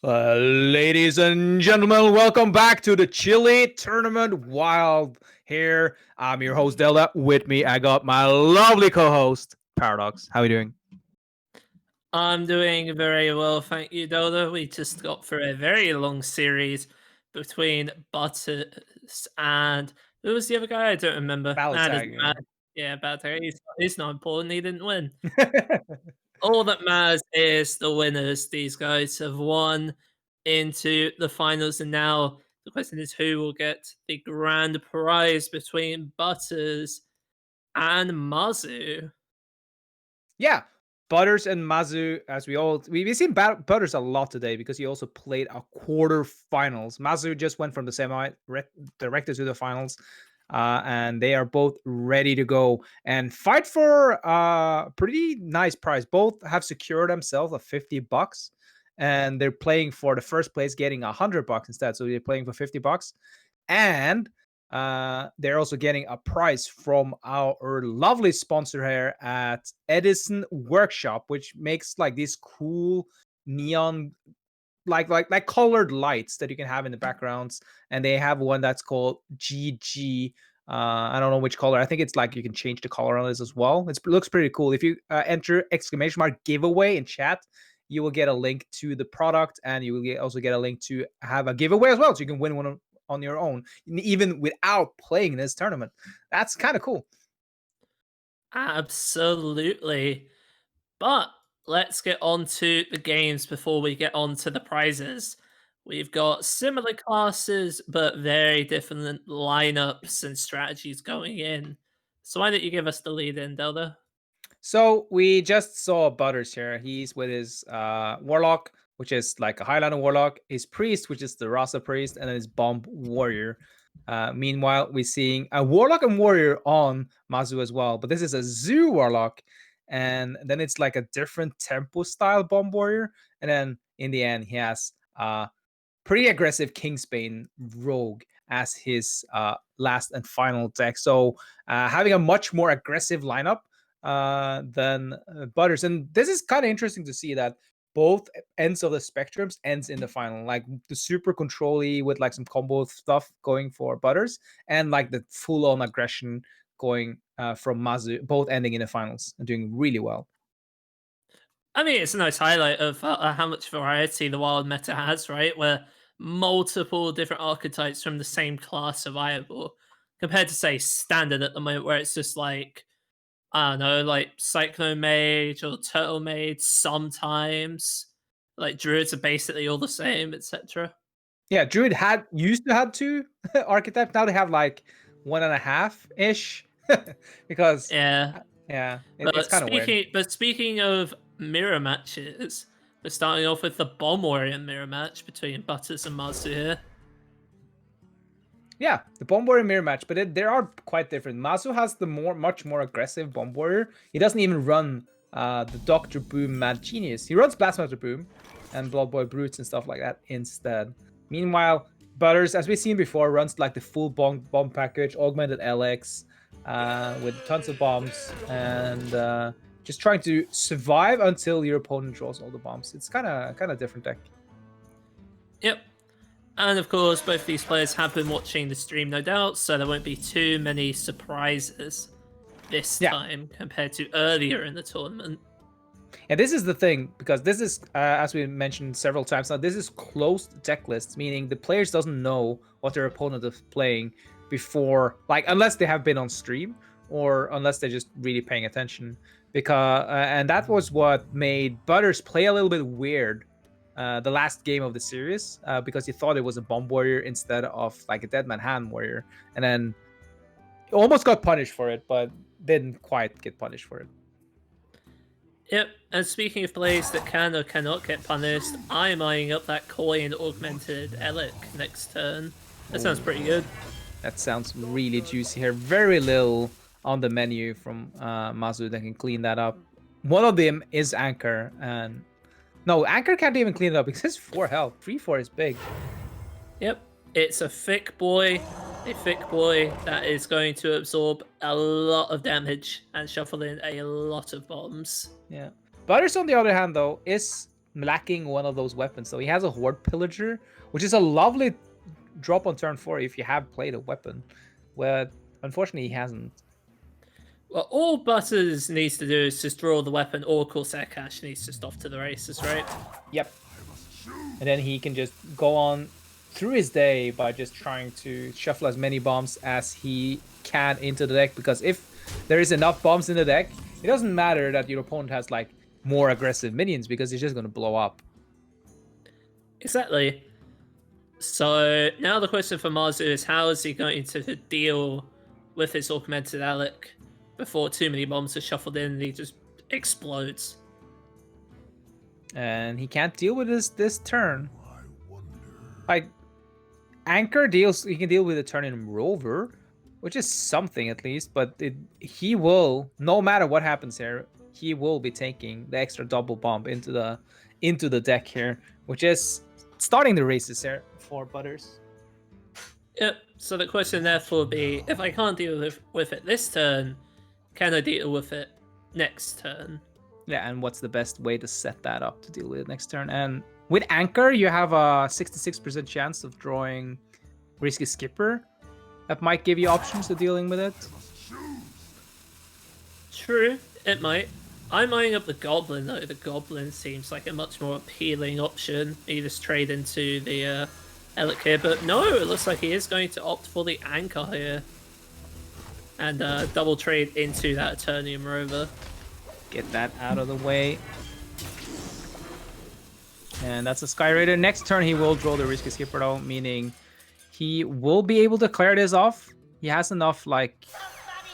Ladies and gentlemen, welcome back to the Chili Tournament Wild here. I'm your host, Delta. With me, I got my lovely co-host, Paradox. How are you doing? I'm doing very well, thank you, Dodo. We just got through a very long series between Butterz and who was the other guy? I don't remember. Battle That doesn't tag, matter. Yeah, Butterz. He's not important. He didn't win. yeah. All that matters is the winners. These guys have won into the finals, and now the question is who will get the grand prize between Butterz and Mazzu. Yeah, Butterz and Mazzu, as we've seen Butterz a lot today because he also played a quarterfinals. Mazzu just went from the semi directly to the finals, and they are both ready to go and fight for a pretty nice prize. Both have secured themselves a $50, and they're playing for the first place, getting $100 instead. So they're playing for $50, and they're also getting a prize from our lovely sponsor here at Edison Workshop, which makes like these cool neon like colored lights that you can have in the backgrounds. And they have one that's called GG. I don't know which color. I think it's like you can change the color on this as well. It looks pretty cool. If you enter ! giveaway in chat, you will get a link to the product, and you will also get a link to have a giveaway as well, so you can win one on your own, even without playing this tournament. That's kind of cool. Absolutely. But let's get on to the games before we get on to the prizes. We've got similar classes, but very different lineups and strategies going in. So why don't you give us the lead in, Delta? So we just saw Butterz here. He's with his warlock, which is like a Highlander warlock, his priest, which is the Rasa priest, and then his bomb warrior. Meanwhile, we're seeing a warlock and warrior on Mazzu as well, but this is a zoo warlock, and then it's like a different tempo style bomb warrior, and then in the end he has pretty aggressive Kingsbane rogue as his last and final deck. So having a much more aggressive lineup than Butterz. And this is kind of interesting to see that both ends of the spectrums ends in the final, like the super control-y with like some combo stuff going for Butterz, and like the full-on aggression going from Mazzu, both ending in the finals and doing really well. I mean, it's a nice highlight of how much variety the wild meta has, right? Where multiple different archetypes from the same class are viable, compared to, say, standard at the moment, where it's just like, I don't know, like Cyclone Mage or Turtle Mage sometimes. Like druids are basically all the same, etc. Yeah, Druid used to have two archetypes. Now they have like 1.5-ish because Yeah. it's kind of weird. Speaking of mirror matches, we're starting off with the Bomb Warrior mirror match between Butterz and Mazzu here. Yeah, the Bomb Warrior mirror match, but they are quite different. Mazzu has the much more aggressive Bomb Warrior. He doesn't even run the Dr. Boom Mad Genius. He runs Blast Master Boom and Blood Boy Brutes and stuff like that instead. Meanwhile, Butterz, as we've seen before, runs like the full bomb package, augmented LX, with tons of bombs, and just trying to survive until your opponent draws all the bombs. It's kind of different deck. Yep. And of course, both these players have been watching the stream, no doubt, so there won't be too many surprises this time compared to earlier in the tournament. And this is the thing, because this is, as we mentioned several times now, this is closed deck lists, meaning the players doesn't know what their opponent is playing before, like, unless they have been on stream or unless they're just really paying attention. Because and that was what made Butterz play a little bit weird the last game of the series, because he thought it was a Bomb Warrior instead of like a Deadman Hand Warrior, and then almost got punished for it, but didn't quite get punished for it. Yep, and speaking of plays that can or cannot get punished, I'm eyeing up that coin augmented Elic next turn. That sounds pretty good. That sounds really juicy here. Very little on the menu from Mazzu that can clean that up. One of them is Anchor, and no, Anchor can't even clean it up because it's 4 health. 3/4 is big. Yep, it's a thick boy that is going to absorb a lot of damage and shuffle in a lot of bombs. Yeah. Butterz, on the other hand, though, is lacking one of those weapons. So he has a Horde Pillager, which is a lovely drop on turn 4 if you have played a weapon. Where unfortunately he hasn't. Well, all Butterz needs to do is just draw the weapon, or Corsair Cash, and he's just off to the races, right? Yep. And then he can just go on through his day by just trying to shuffle as many bombs as he can into the deck. Because if there is enough bombs in the deck, it doesn't matter that your opponent has like more aggressive minions because it's just going to blow up. Exactly. So now the question for Mazzu is how is he going to deal with his augmented Alec before too many bombs are shuffled in and he just explodes? And he can't deal with this turn. Like Anchor deals, he can deal with a turn in Rover, which is something at least. But he will, no matter what happens here, he will be taking the extra double bomb into the deck here, which is starting the races here for Butterz. Yep. So the question therefore would be, if I can't deal with it this turn, can I deal with it next turn? Yeah, and what's the best way to set that up to deal with it next turn? And with Anchor, you have a 66% chance of drawing Risky Skipper. That might give you options to dealing with it. True, it might. I'm eyeing up the Goblin, though. The Goblin seems like a much more appealing option. You just trade into the Elec here, but no, it looks like he is going to opt for the Anchor here. And double trade into that Eternium Rover. Get that out of the way. And that's a Sky Raider. Next turn, he will draw the Risky Skipper, though, meaning he will be able to clear this off. He has enough, like,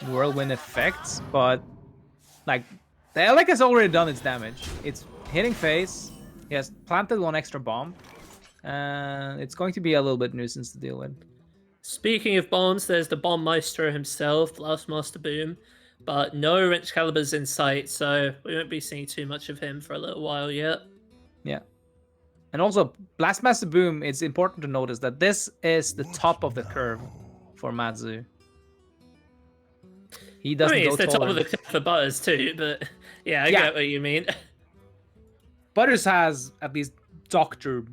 whirlwind effects, but, like, the Elec has already done its damage. It's hitting face. He has planted one extra bomb. And it's going to be a little bit nuisance to deal with. Speaking of bombs, there's the Bomb Maestro himself, Blastmaster Boom. But no Wrench Calibers in sight, so we won't be seeing too much of him for a little while yet. Yeah. And also, Blastmaster Boom, it's important to notice that this is the top of the curve for Mazzu. He doesn't go it's the top taller. of the curve for Butterz too, but yeah, I get what you mean. Butterz has at least Dr.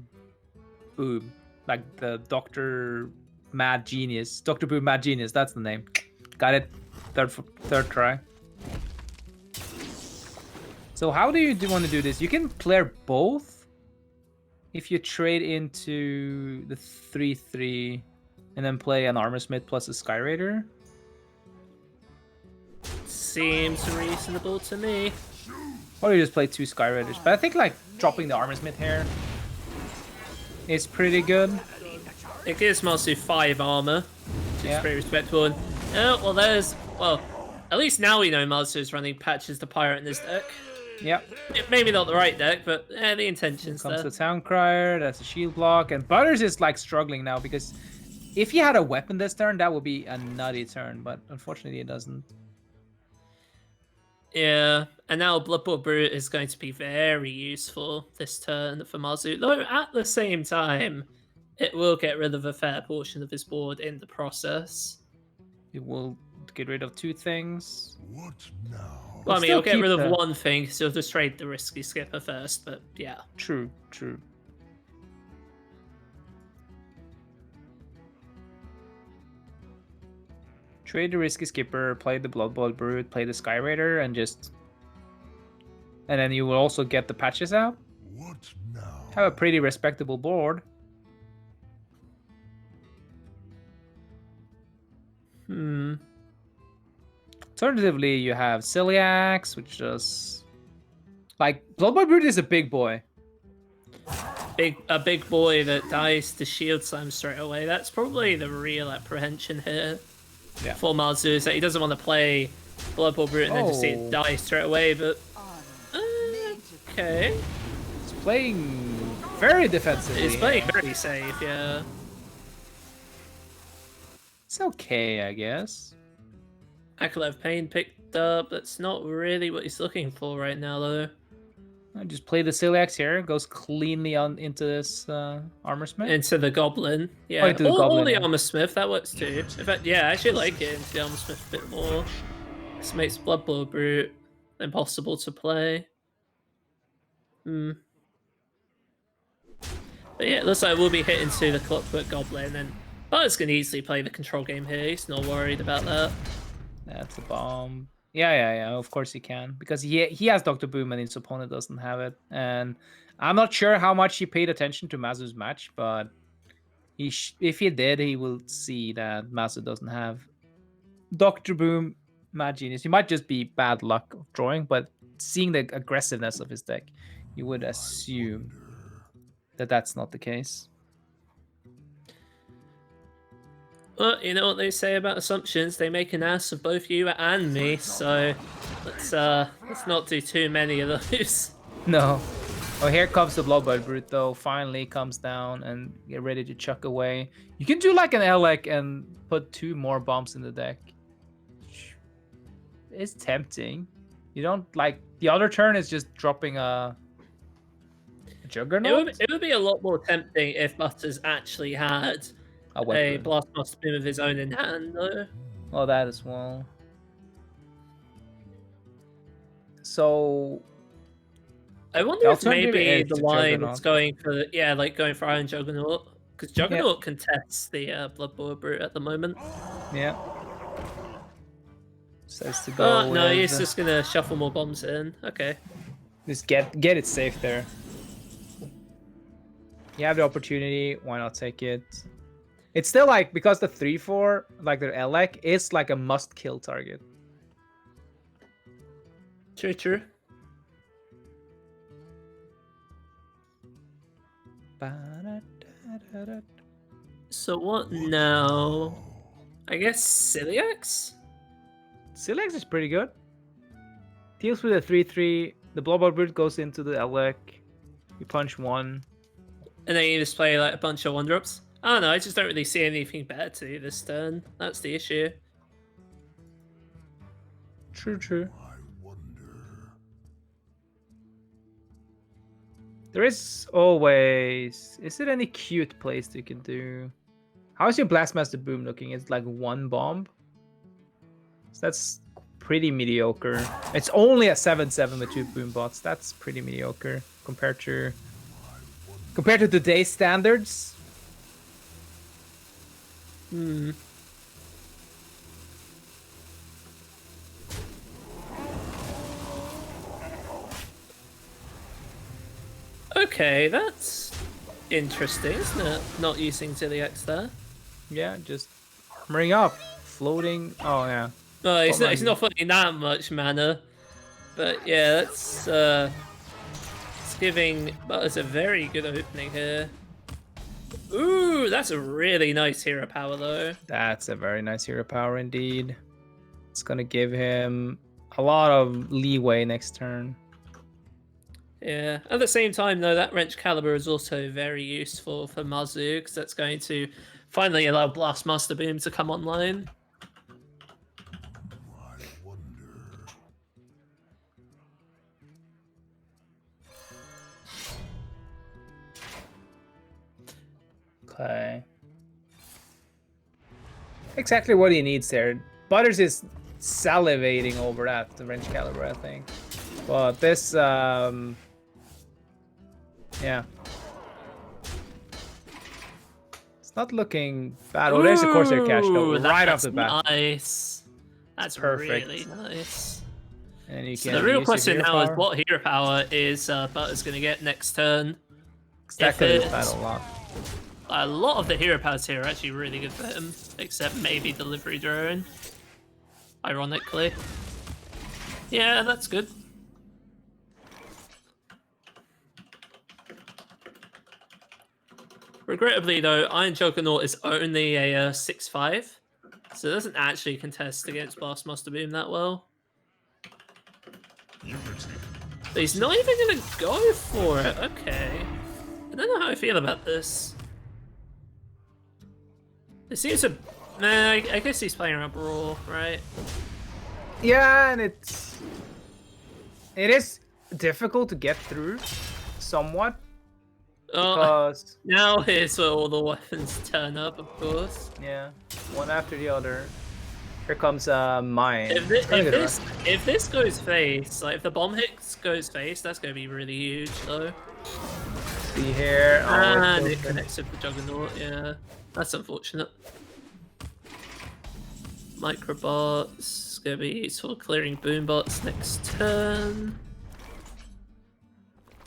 Boom. Like the Dr. Mad Genius. Dr. Boom Mad Genius, that's the name. Got it. Third try. So how do you want to do this? You can clear both if you trade into the 3/3 and then play an Armor Smith plus a Sky Raider. Seems reasonable to me. Or you just play 2 Sky Raiders. But I think like dropping the Armor Smith here is pretty good. It gives Mazzu 5 armor, which is pretty respectable. And, well, at least now we know Mazzu is running Patches the Pirate in this deck. Yep. Maybe not the right deck, but the intention's Comes there. the Town Crier, that's a shield block, and Butterz is like struggling now because if he had a weapon this turn, that would be a nutty turn, but unfortunately it doesn't. Yeah, and now Blood Bowl Brute is going to be very useful this turn for Mazzu, though at the same time, it will get rid of a fair portion of his board in the process. It will get rid of 2 things. What now? Well, I mean, he'll get rid of one thing, so he'll just trade the Risky Skipper first, but yeah. True. Trade the Risky Skipper, play the Blood Bowl Brute, play the Sky Raider, and then you will also get the patches out. What now? Have a pretty respectable board. Alternatively, you have Celiax, which does... Like, Blood Bowl Brute is a big boy. A big boy that dies to Shield Slam straight away. That's probably the real apprehension here for Mazzu, is that he doesn't want to play Blood Bowl Brute and then just see it die straight away, but... okay. He's playing very defensively. He's playing very safe, yeah. It's okay, I guess. Acolyte of Pain picked up. That's not really what he's looking for right now, though. I just play the Celiax here. Goes cleanly on into this Armor Smith. Into the Goblin. Yeah, into the Goblin, or the yeah. Armor Smith. That works too. In fact, yeah, I actually like it into the Armor Smith a bit more. This makes Blood Bowl Brute impossible to play. But yeah, it looks like we'll be hitting to the Clockwork Goblin, and Butterz can easily play the control game here. He's not worried about that. That's a bomb. Yeah. Of course he can, because he has Dr. Boom and his opponent doesn't have it. And I'm not sure how much he paid attention to Mazzu's match, but if he did, he will see that Mazzu doesn't have Dr. Boom, Mad Genius. He might just be bad luck of drawing, but seeing the aggressiveness of his deck, you would assume that that's not the case. Well, you know what they say about assumptions, they make an ass of both you and me, so let's not do too many of those. No. Oh, here comes the Bloodbird Brute, though. Finally comes down and get ready to chuck away. You can do like an Elec and put 2 more bombs in the deck. It's tempting. You don't like the other turn is just dropping a Juggernaut. It would be a lot more tempting if Butterz actually had a Blastmaster Boom of his own in hand, though. Well, that as well. So I wonder if maybe the line is going for going for Iron Juggernaut, because Juggernaut contests the Bloodborne Brute at the moment. Yeah. Says to go. No, he's just gonna shuffle more bombs in. Okay. Just get it safe there. You have the opportunity. Why not take it? It's still like, because the 3/4, like their Elec, is like a must-kill target. True. So what now? I guess Ciliax? Ciliax is pretty good. Deals with a 3/3. The Bloodbird Brute goes into the Elec. You punch 1. And then you just play like a bunch of 1-drops. I don't know, I just don't really see anything better to do this turn. That's the issue. True. There is always... Is there any cute plays you can do? How is your Blastmaster Boom looking? It's like 1 bomb? So that's pretty mediocre. It's only a 7/7 with 2 boom bots. That's pretty mediocre compared to today's standards. Okay, that's interesting, isn't it? Not using Ciliax there. Yeah, just armoring up, floating. Oh yeah. No, he's not putting that much mana. But yeah, that's it's giving Butterz a very good opening here. Ooh, that's a really nice hero power though. That's a very nice hero power indeed. It's gonna give him a lot of leeway next turn. Yeah, at the same time though, that Wrench Caliber is also very useful for Mazzu, because that's going to finally allow Blastmaster Boom to come online. Okay. Exactly what he needs there. Butterz is salivating over that, the Wrench Caliber, I think. But this, yeah. It's not looking bad. Oh, there's a Corsair Cash though, right off the bat. Nice. That's perfect. Really nice. And you so can the real use question your now hero is power. what hero power is Butterz going to get next turn? That could have bad a lot. A lot of the hero powers here are actually really good for him, except maybe Delivery Drone. Ironically. Yeah, that's good. Regrettably though, Iron Juggernaut is only a 6/5, so it doesn't actually contest against Blastmaster Boom that well. But he's not even going to go for it. Okay. I don't know how I feel about this. It seems to... Nah, I guess he's playing around Brawl, right? Yeah, and it is difficult to get through, somewhat. Because... now here's where all the weapons turn up, of course. Yeah, one after the other. Here comes mine. If this goes face, like if the bomb hit goes face, that's going to be really huge, though. see here. Oh, And it's it open. connects with the Juggernaut, yeah. That's unfortunate. Microbots, gonna be useful clearing boombots next turn.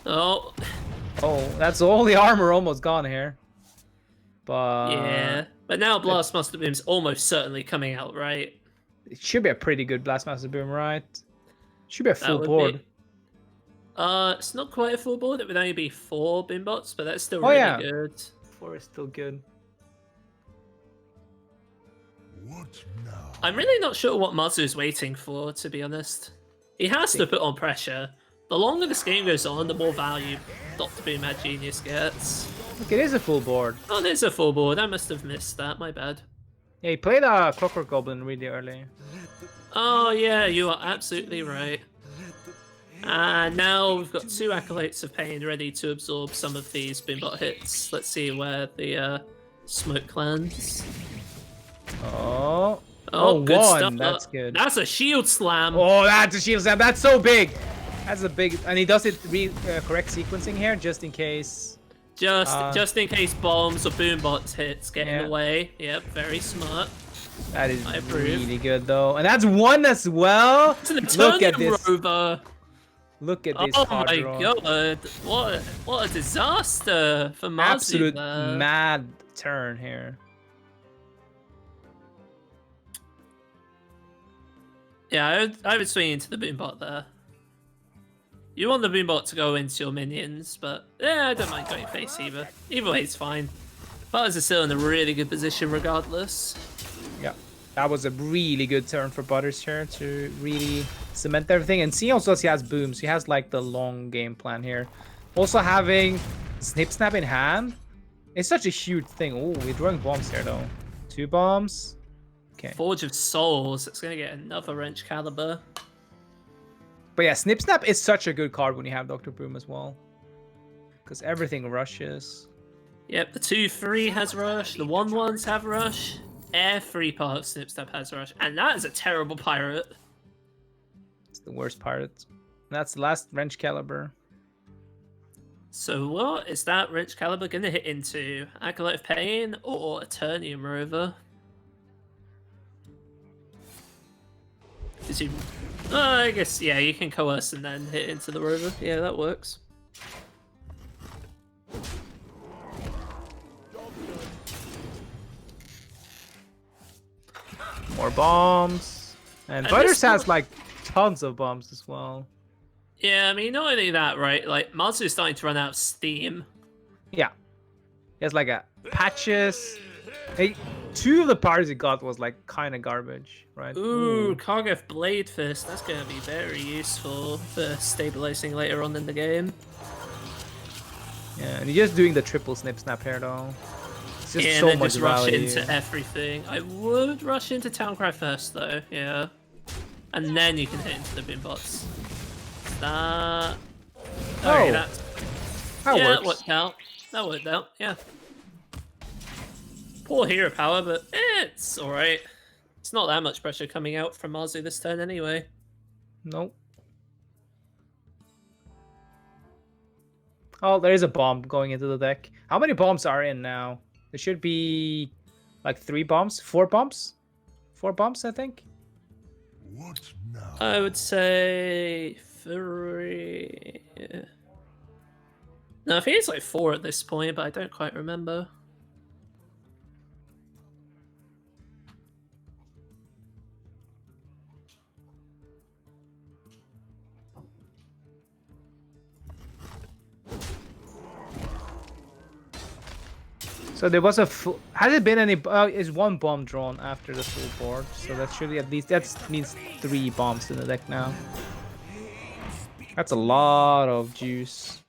Oh, Oh, that's all the armor almost gone here. But yeah. But now Blastmaster Boom's almost certainly coming out, right? it should be a pretty good Blastmaster Boom, right? Should be a full That would board. be. It's not quite a full board. It would only be 4 boombots, but that's still Oh, really yeah. good. 4 is still good. What now? I'm really not sure what Mazzu's waiting for, to be honest. He has to put on pressure. The longer this game goes on, the more value Dr. Boom Mad Genius gets. Look, it is a full board. Oh, there's a full board. I must have missed that. My bad. Yeah, he played a Clockwork Goblin really early. Oh, yeah, you are absolutely right. And now we've got 2 Acolytes of Pain ready to absorb some of these Boombot hits. Let's see where the smoke lands. Oh. Oh, good one. stuff. That's good. That's a shield slam. Oh, that's a shield slam. That's so big. That's a big, and he does it correct sequencing here, just in case. Just in case bombs or boombots hits get in Yeah. the way. Yep, very smart. That is I approve. really good though, and that's 1 as well. It's an Look at Eternium this. Rover. Look at this. Oh card my draw. god! What a disaster for Mazzu Absolute there. mad turn here. Yeah, I would swing into the boombot there. You want the boombot to go into your minions, but yeah, I don't mind going face either. Either way, it's fine. Butterz is still in a really good position regardless. Yeah, that was a really good turn for Butterz here to really cement everything. And see also he has booms. He has like the long game plan here. Also having Snip Snap in hand. It's such a huge thing. Oh, we're drawing bombs here though. 2 bombs. Okay. Forge of Souls, it's gonna get another Wrench Caliber. But yeah, Snip Snap is such a good card when you have Dr. Boom as well. Because everything rushes. Yep, the 2/3 has rush, the 1/1s have rush, every part of Snip Snap has rush, and that is a terrible pirate. It's the worst pirate. That's the last Wrench Caliber. So what is that Wrench Caliber gonna hit into? Acolyte of Pain or Eternium Rover? Is he... I guess, yeah, you can coerce and then hit into the rover. Yeah, that works. More bombs. And Butterz has like tons of bombs as well. Yeah, I mean, not only that, right? Like, Mazzu's starting to run out of steam. Yeah. He has like a patches. Hey, 2 of the parts he got was like kind of garbage, right? Ooh, Kargeth Blade Fist. That's going to be very useful for stabilizing later on in the game. Yeah, and he's just doing the triple Snip Snap here though. It's just Yeah, so and then much just rush value. into everything. I would rush into Towncry first, though. Yeah. And then you can hit into the Boombots. That... Okay, that yeah, works. that worked out. That worked out, yeah. Poor hero power, but it's alright. It's not that much pressure coming out from Mazzu this turn anyway. Nope. Oh, there is a bomb going into the deck. How many bombs are in now? There should be like 3 bombs, 4 bombs? 4 bombs, I think. What now? I would say 3. No, I think it's like 4 at this point, but I don't quite remember. So there was a full... Has it been any... is 1 bomb drawn after the full board? So that should be at least... That means 3 bombs in the deck now. That's a lot of juice.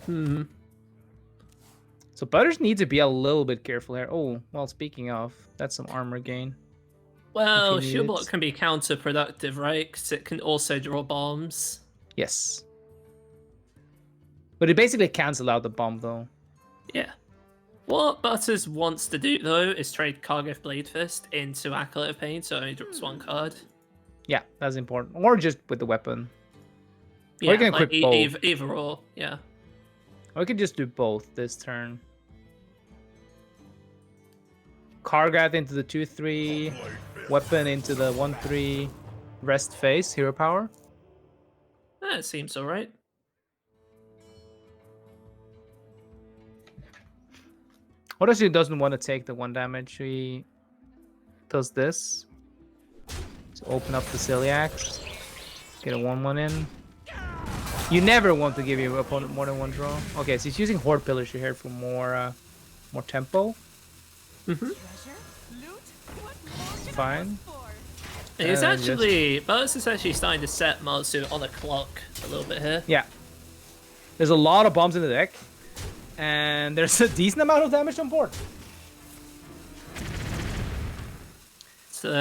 So Butterz needs to be a little bit careful here. Oh, well, speaking of, that's some armor gain. Well, If you need Shield Block it. can be counterproductive, right? Because it can also draw bombs. Yes. But it basically cancels out the bomb, though. Yeah. What Butterz wants to do, though, is trade Kargeth Blade Fist into Acolyte of Pain, so it only drops 1 card. Yeah, that's important. Or just with the weapon. Yeah, you can like equip both. either or, yeah. Or we could just do both this turn. Kargath into the 2/3, weapon into the 1/3, rest phase, hero power. That seems alright. What if he doesn't want to take the 1 damage? He does this. To open up the Celiacs. Get a 1/1 in. You never want to give your opponent more than 1 draw. Okay, so he's using Horde Pillager here for more tempo. Mm-hmm. Fine. He's actually... Butterz is actually starting to set Mazzu on a clock a little bit here. Yeah. There's a lot of bombs in the deck. And there's a decent amount of damage on board. So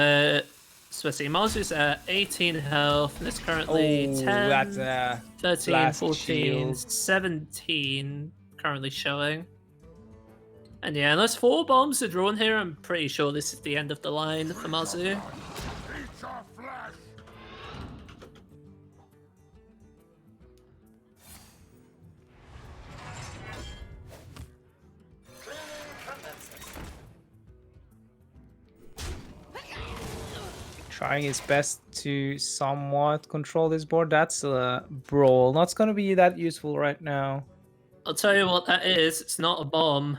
let's see, Mazzu's at 18 health, and it's currently 10, that's 13, 14, shield. 17 currently showing. And yeah, unless 4 bombs are drawn here, I'm pretty sure this is the end of the line for Mazzu. Trying his best to somewhat control this board. That's a brawl. Not going to be that useful right now. I'll tell you what that is. It's not a bomb.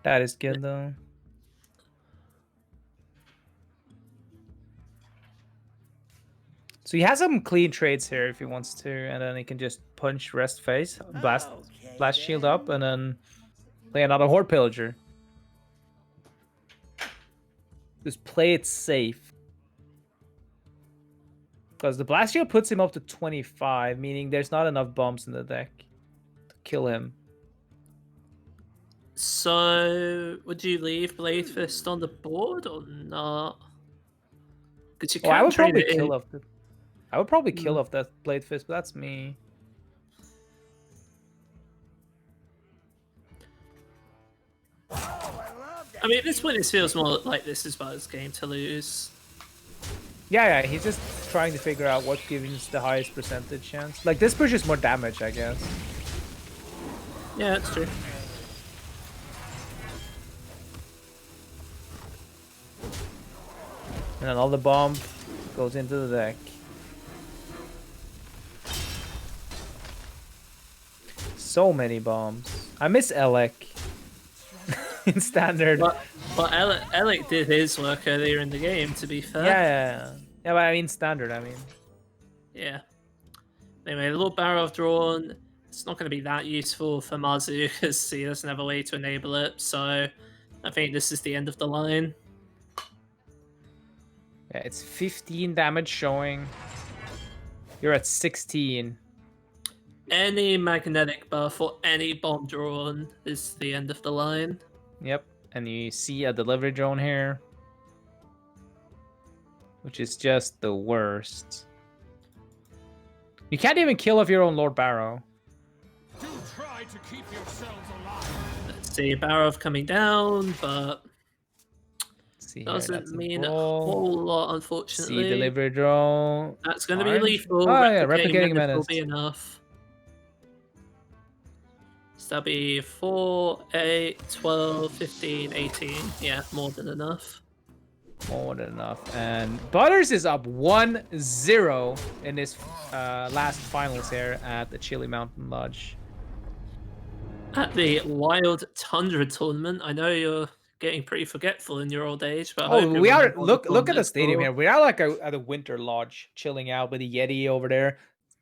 That is good though. So he has some clean trades here if he wants to, and then he can just punch rest phase, blast shield up, and then play another Horde Pillager. Just play it safe. Because the blast shield puts him up to 25, meaning there's not enough bombs in the deck to kill him. So, would you leave Blade Fist on the board or not? Because you Oh, I can would trade probably it in. kill off the. I would probably kill off that Blade Fist, but that's me. I mean, at this point, it feels more like this is Butters' game to lose. Yeah, he's just trying to figure out what gives the highest percentage chance. Like, this pushes more damage, I guess. Yeah, that's true. And then all the bomb goes into the deck. So many bombs. I miss Elec in standard. But Alec did his work earlier in the game, to be fair. Yeah, but I mean standard, I mean. Yeah. Anyway, a little barrel drawn. It's not going to be that useful for Mazzu because he doesn't have a way to enable it. So I think this is the end of the line. Yeah, it's 15 damage showing. You're at 16. Any magnetic buff or any bomb drawn is the end of the line. Yep, and you see a delivery drone here, which is just the worst. You can't even kill off your own Lord Barrow. Do try to keep yourselves alive. Let's see, Barov coming down, but See doesn't here, mean a whole lot, unfortunately. See delivery drone. That's going to be Orange. lethal. Oh yeah, Replicating replicating menace will menace. be enough. So that'll be 4, 8, 12, 15, 18. Yeah, more than enough. More than enough. And Butterz is up 1-0 in this last finals here at the Chili Mountain Lodge. At the Wild Tundra tournament, I know you're getting pretty forgetful in your old age, but I Oh, hope you we are. remember all the Look at the tournaments stadium for- here. We are like at a winter lodge, chilling out with a Yeti over there,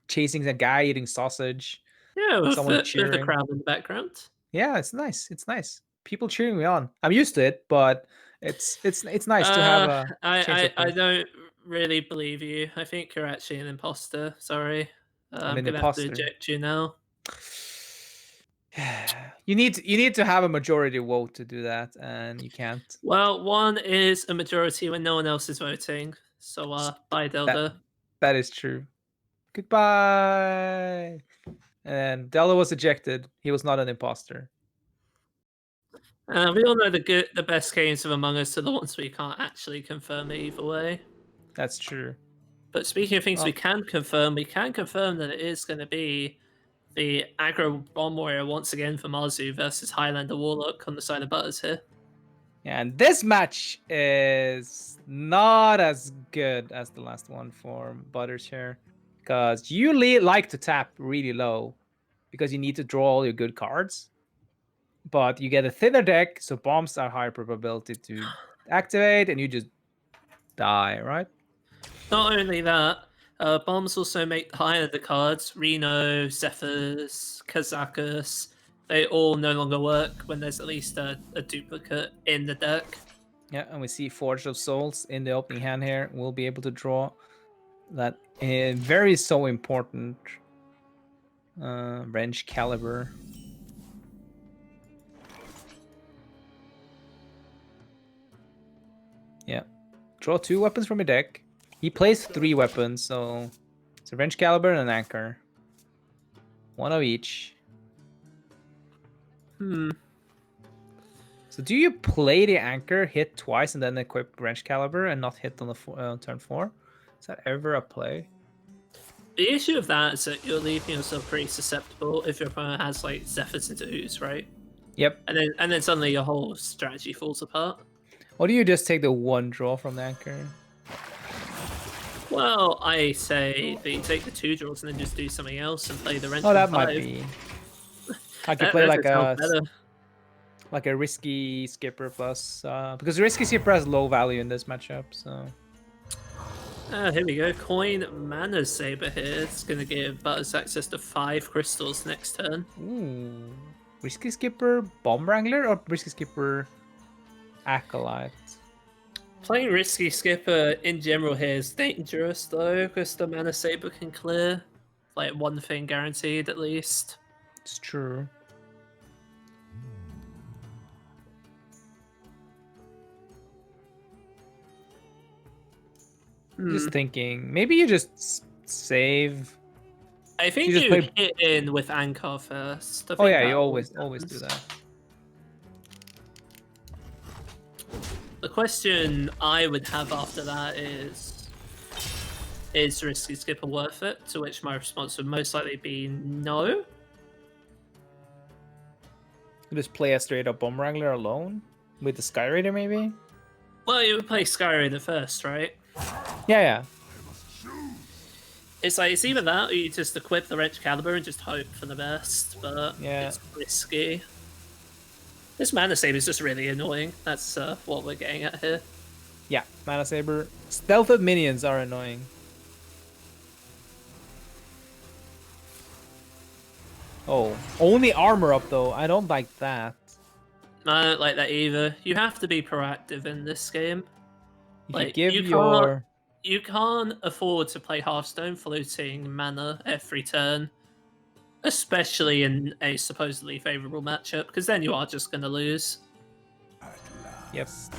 chasing a guy eating sausage. Yeah, with Someone the cheering. crowd in the background. Yeah, it's nice. It's nice. People cheering me on. I'm used to it, but it's nice to have a change of I pace. don't really believe you. I think you're actually an imposter. Sorry. I'm I'm an gonna have to imposter. eject you now. You need to have a majority vote to do that, and you can't. Well, 1 is a majority when no one else is voting. So bye Delta. That is true. Goodbye. And Della was ejected. He was not an imposter. We all know the best games of Among Us are the ones we can't actually confirm either way. That's true. But speaking of things Oh. we can confirm that it is going to be The aggro bomb warrior once again for Mazzu versus Highlander Warlock on the side of Butterz here. Yeah, and this match is not as good as the last one for Butterz here. Because you like to tap really low because you need to draw all your good cards. But you get a thinner deck, so bombs are higher probability to activate, and you just die, right? Not only that, bombs also make higher the cards. Reno, Zephyrs, Kazakus, they all no longer work when there's at least a duplicate in the deck. Yeah, and we see Forge of Souls in the opening hand here. We'll be able to draw that very so important wrench caliber. Yeah, draw 2 weapons from your deck. He plays 3 weapons, so it's a wrench caliber and an anchor. 1 of each. So do you play the anchor, hit twice, and then equip wrench caliber and not hit on the turn 4? Is that ever a play? The issue of that is that you're leaving yourself pretty susceptible if your opponent has like Zephyrs into Ooze, right? Yep. And then suddenly your whole strategy falls apart. Or do you just take the 1 draw from the anchor? Well, I say that you take the 2 draws and then just do something else and play the wrench. Oh, that 5. might be. I could play like a risky skipper plus because risky skipper has low value in this matchup. So here we go. Coin Mana Saber here. It's gonna give Butterz access to 5 crystals next turn. ooh, risky skipper bomb wrangler or risky skipper acolyte. Playing Risky Skipper in general here is dangerous though, because the Mana Saber can clear like 1 thing guaranteed at least. It's true. Just thinking, maybe you just save. I think You just you play- hit in with Anchor first. I Oh think yeah, that you always do happens. that. The question I would have after that is Risky Skipper worth it? To which my response would most likely be no. You just play a straight up bomb wrangler alone with the Sky Raider, maybe. Well, you would play Sky Raider first, right? Yeah. It's like, it's either that or you just equip the Wrench Caliber and just hope for the best, but Yeah. it's risky. This Mana Saber is just really annoying. That's what we're getting at here. Yeah, Mana Saber. Stealthed minions are annoying. Oh, only armor up though. I don't like that. I don't like that either. You have to be proactive in this game. You Like, could give you your You can't afford to play HearthStone floating mana every turn, especially in a supposedly favorable matchup, because then you are just going to lose. Yep. A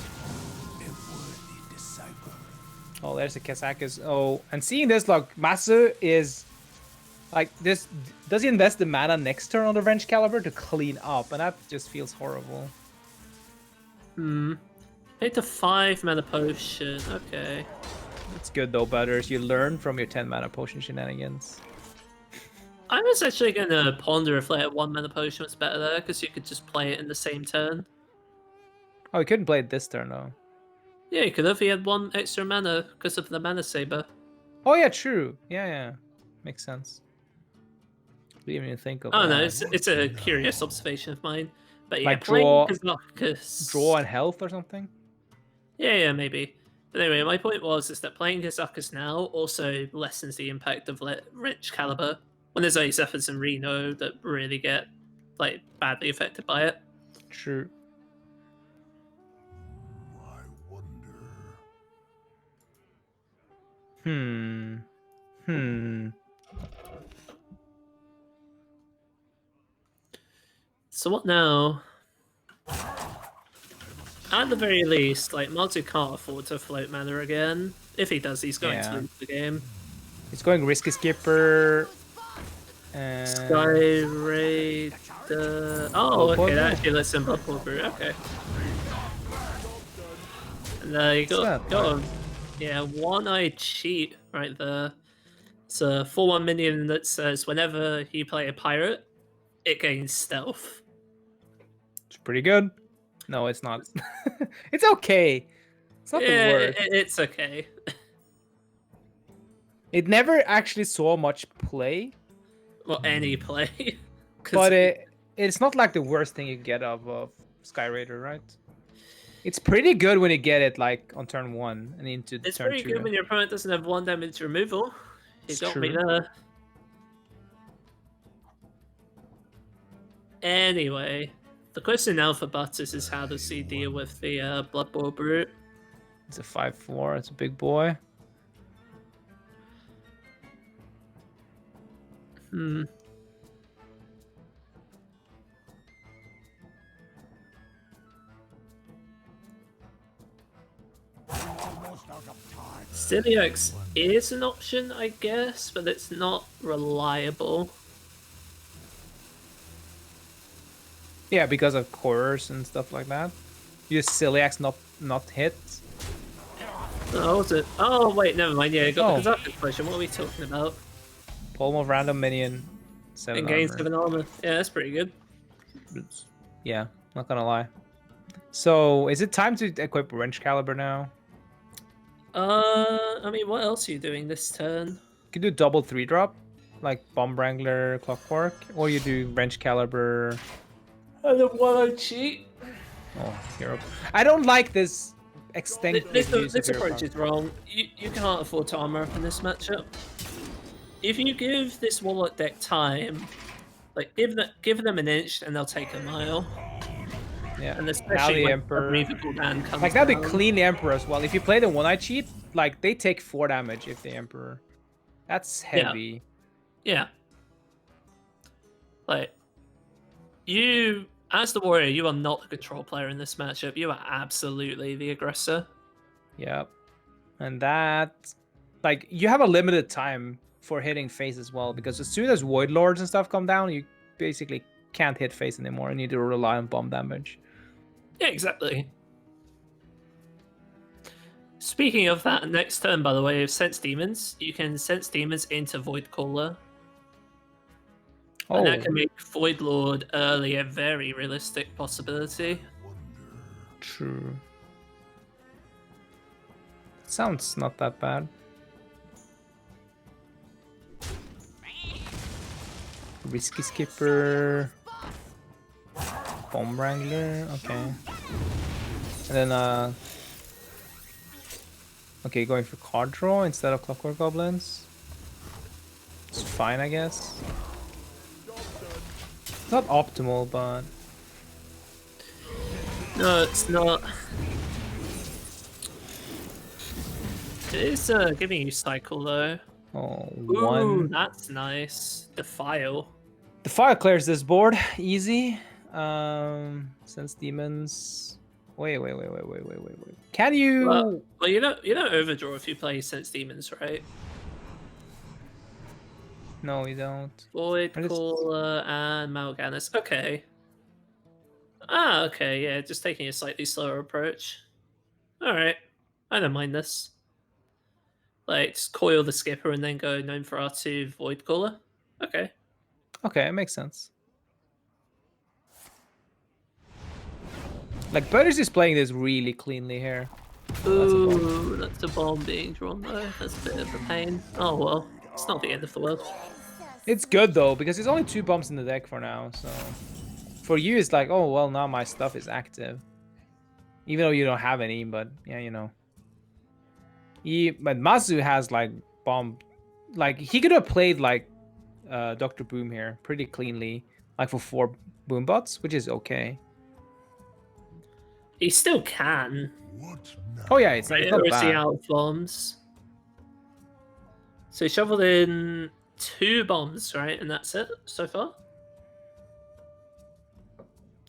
worthy disciple. Oh, there's a Kazakus. Oh, and seeing this, like Mazzu is like this. Does he invest the mana next turn on the Wrench Caliber to clean up? And that just feels horrible. Hit the 5 mana potion. Okay. It's good though, Butterz. You learn from your 10 mana potion shenanigans. I was actually going to ponder if like 1 mana potion was better there, because you could just play it in the same turn. Oh, you couldn't play it this turn though. Yeah, you could have. He had 1 extra mana because of the Mana Saber. Oh yeah, true. Yeah. Makes sense. Didn't even think of Oh that. no, it's a curious observation of mine. But yeah, Like playing draw- Kazakus... Draw and health or something? Yeah, maybe. But anyway, my point is that playing Kazakus now also lessens the impact of Wrench Caliber when there's only Zephyrs and Reno that really get like badly affected by it. True. I wonder. So what now? At the very least, like Mazzu can't afford to float mana again. If he does, he's going to Yeah. lose the game. He's going Risky Skipper. And... Sky Raider. Oh, Blood okay, that Bowl? actually lets him Blood Bowl Brew. Okay. And you What's got that? a, yeah, one-eyed cheat right there. It's a 4/1 minion that says whenever you play a pirate, it gains stealth. It's pretty good. No, it's not. It's okay. It's not the Yeah, worst. it's okay. It never actually saw much play, Well, any play. 'Cause but it's not like the worst thing you get of Sky Raider, right? It's pretty good when you get it like on turn 1 and into it's turn pretty 2. good when your opponent doesn't have 1 damage removal. You It's got me true. there. Anyway, the question now for Butterz is how does he deal with the Blood Bowl Brute? It's a 5/4. It's a big boy. Hmm. Stiliax is an option, I guess, but it's not reliable. Yeah, because of cores and stuff like that. Use Celiax not hit. Oh, was it? Oh, wait, never mind. Yeah, I got Oh. the Berserk explosion. What are we talking about? Palm of random minion. 7 And gain armor. 7 armor. Yeah, that's pretty good. Yeah, not gonna lie. So, is it time to equip Wrench Caliber now? I mean, what else are you doing this turn? You can do double 3-drop, like Bomb Wrangler, Clockwork, or you do Wrench Caliber. And then one cheat. Oh, hero. I don't like this extended This use of hero approach power. is wrong. You can't afford to armor up in this matchup. If you give this Warlock deck time, like give them an inch and they'll take a mile. Yeah. And Now especially the when Emperor. Unbelievable Dan comes Like, now they down. clean the Emperor as well. If you play the one-eye cheat, like, they take 4 damage if the Emperor. That's heavy. Yeah. Like, you, as the warrior, you are not the control player in this matchup. You are absolutely the aggressor. Yep. And that, like, you have a limited time for hitting face as well, because as soon as Void Lords and stuff come down, you basically can't hit face anymore. You need to rely on bomb damage. Yeah, exactly. Speaking of that, next turn, by the way, of Sense Demons, you can Sense Demons into Void Caller. Oh, And that can make Void Lord early a very realistic possibility. true. Sounds not that bad. Risky Skipper. Bomb Wrangler, okay. And then, okay, going for card draw instead of Clockwork Goblins. It's fine, I guess. It's not optimal, but... No, it's not. It is giving you cycle though. Oh, Ooh, one. that's nice. Defile. The fire clears this board. Easy. Sense Demons. Wait. Can you... Well, you don't overdraw if you play Sense Demons, right? No, you don't. Void I just- Caller and Mal'Ganis. Okay. Ah, okay, yeah, just taking a slightly slower approach. Alright. I don't mind this. Like, just coil the skipper and then go known for R2 Void Caller. Okay. Okay, it makes sense. Like, Butterz is playing this really cleanly here. Ooh, that's a bomb being drawn though. That's a bit of a pain. Oh well, it's not the end of the world. It's good though, because there's only 2 bombs in the deck for now, so... For you, it's like, oh, well, now my stuff is active. Even though you don't have any, but, yeah, you know. But Mazzu has, like, bomb... Like, he could have played, like, Dr. Boom here pretty cleanly. Like, for 4 boom bots, which is okay. He still can. What now? Oh, yeah, it's Right? not Or is he bad. out of bombs? So he shoveled in 2 bombs, right? And that's it so far?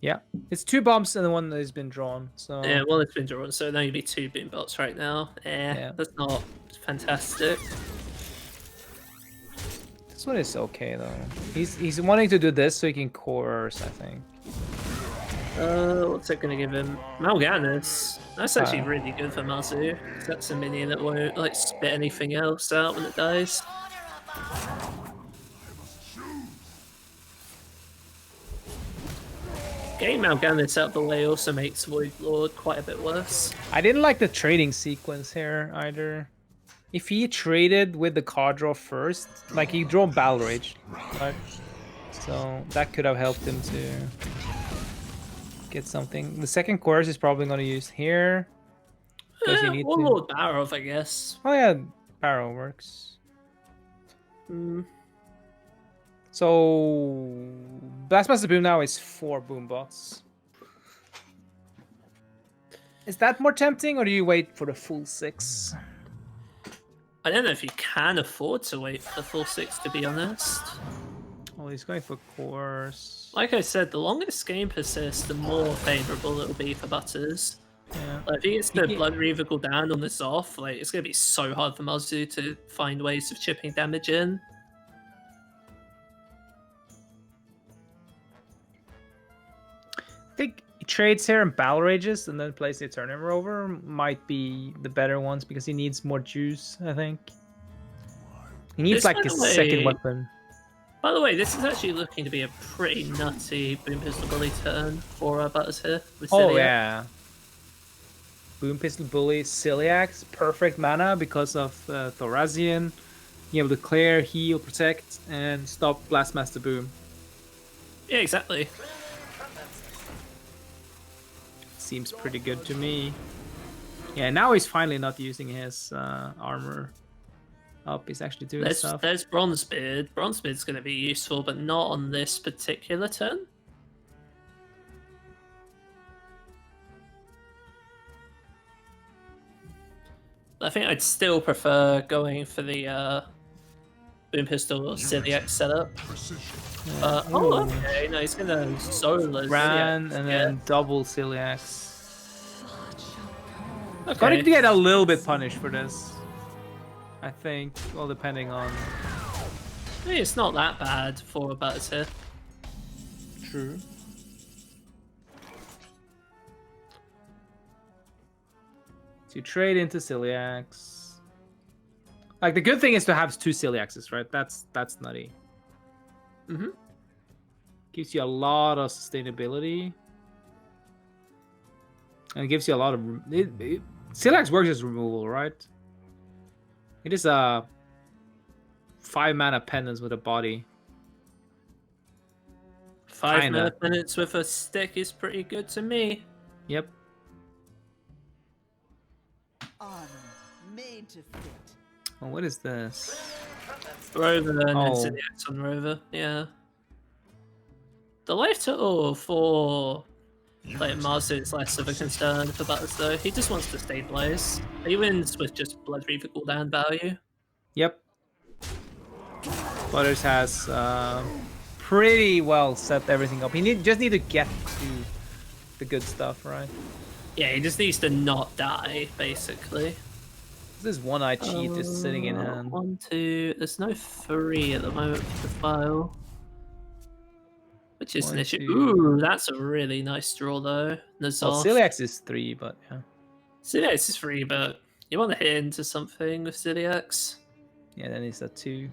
Yeah, it's 2 bombs and the one that has been drawn, so... Yeah, well, it's been drawn, so now you'd be 2 boom bots right now. Yeah. That's not fantastic. This one is okay, though. He's wanting to do this so he can coerce, I think. What's it gonna give him? Mal'Ganis. That's actually Uh. really good for Mazzu. 'Cause that's a minion that won't like spit anything else out when it dies. Getting Mal'Ganis out of the way also makes Void Lord quite a bit worse. I didn't like the trading sequence here either. If he traded with the card draw first, like he drew Battle Rage, right? So that could have helped him to get something. The second course is probably going to use here. Because you need or to... Lord Barov, I guess. Oh yeah, Barrow works. Mm. So Blastmaster Boom now is 4 boom bots. Is that more tempting, or do you wait for the full 6? I don't know if you can afford to wait for the full 6, to be honest. Oh, he's going for course. Like I said, the longer this game persists, the more favourable it'll be for Butterz. Yeah. Like, if he gets the Blood Reaver cooldown on this off, like it's gonna be so hard for Mazzu to find ways of chipping damage in. I think he trades here and Battle Rages and then plays the Eternium Rover might be the better ones because he needs more juice, I think. He needs This, like by a the way- second weapon. By the way, this is actually looking to be a pretty nutty Boom Pistol Bully turn for Butterz here. With Oh Celiac. yeah. Boom Pistol Bully, Celiax, perfect mana because of Thorazian. Being able to clear, heal, protect, and stop Blastmaster Boom. Yeah, exactly. Seems pretty good to me. Yeah, now he's finally not using his armor up. He's actually doing stuff. There's Bronzebeard. Bronzebeard's going to be useful, but not on this particular turn. I think I'd still prefer going for the Boom Pistol or Celiac setup. Oh, okay. No, he's going to solo Ran Celiac. and then double Celiax. Okay. Going to get a little bit punished for this, I think. Well, depending on. I mean, it's not that bad for Butterz here. True. So you trade into Celiax. Like the good thing is to have 2 Celiaxes, right? That's nutty. Mm-hmm. Gives you a lot of sustainability. And it gives you a lot of... Celiax works as removal, right? It is a 5 mana penance with a body. 5 Kinda. mana penance with a stick is pretty good to me. Yep. Armor made to fit. Oh, what is this? Rover and then Oh. Celiax on Rover, yeah. The life total for like Mazzu is less of a concern for Butterz though. He just wants to stabilize. He wins with just Blood Reaver cooldown value. Yep. Butterz has pretty well set everything up. He just need to get to the good stuff, right? Yeah, he just needs to not die, basically. This one-eye cheat is sitting in hand. 1, 2. There's no 3 at the moment for the file. Which is an 1, issue. 2. Ooh, that's a really nice draw though. Well, Nazar. Celiax is 3, but yeah. Celiax is 3, but you want to hit into something with Celiax. Yeah, then it's a 2.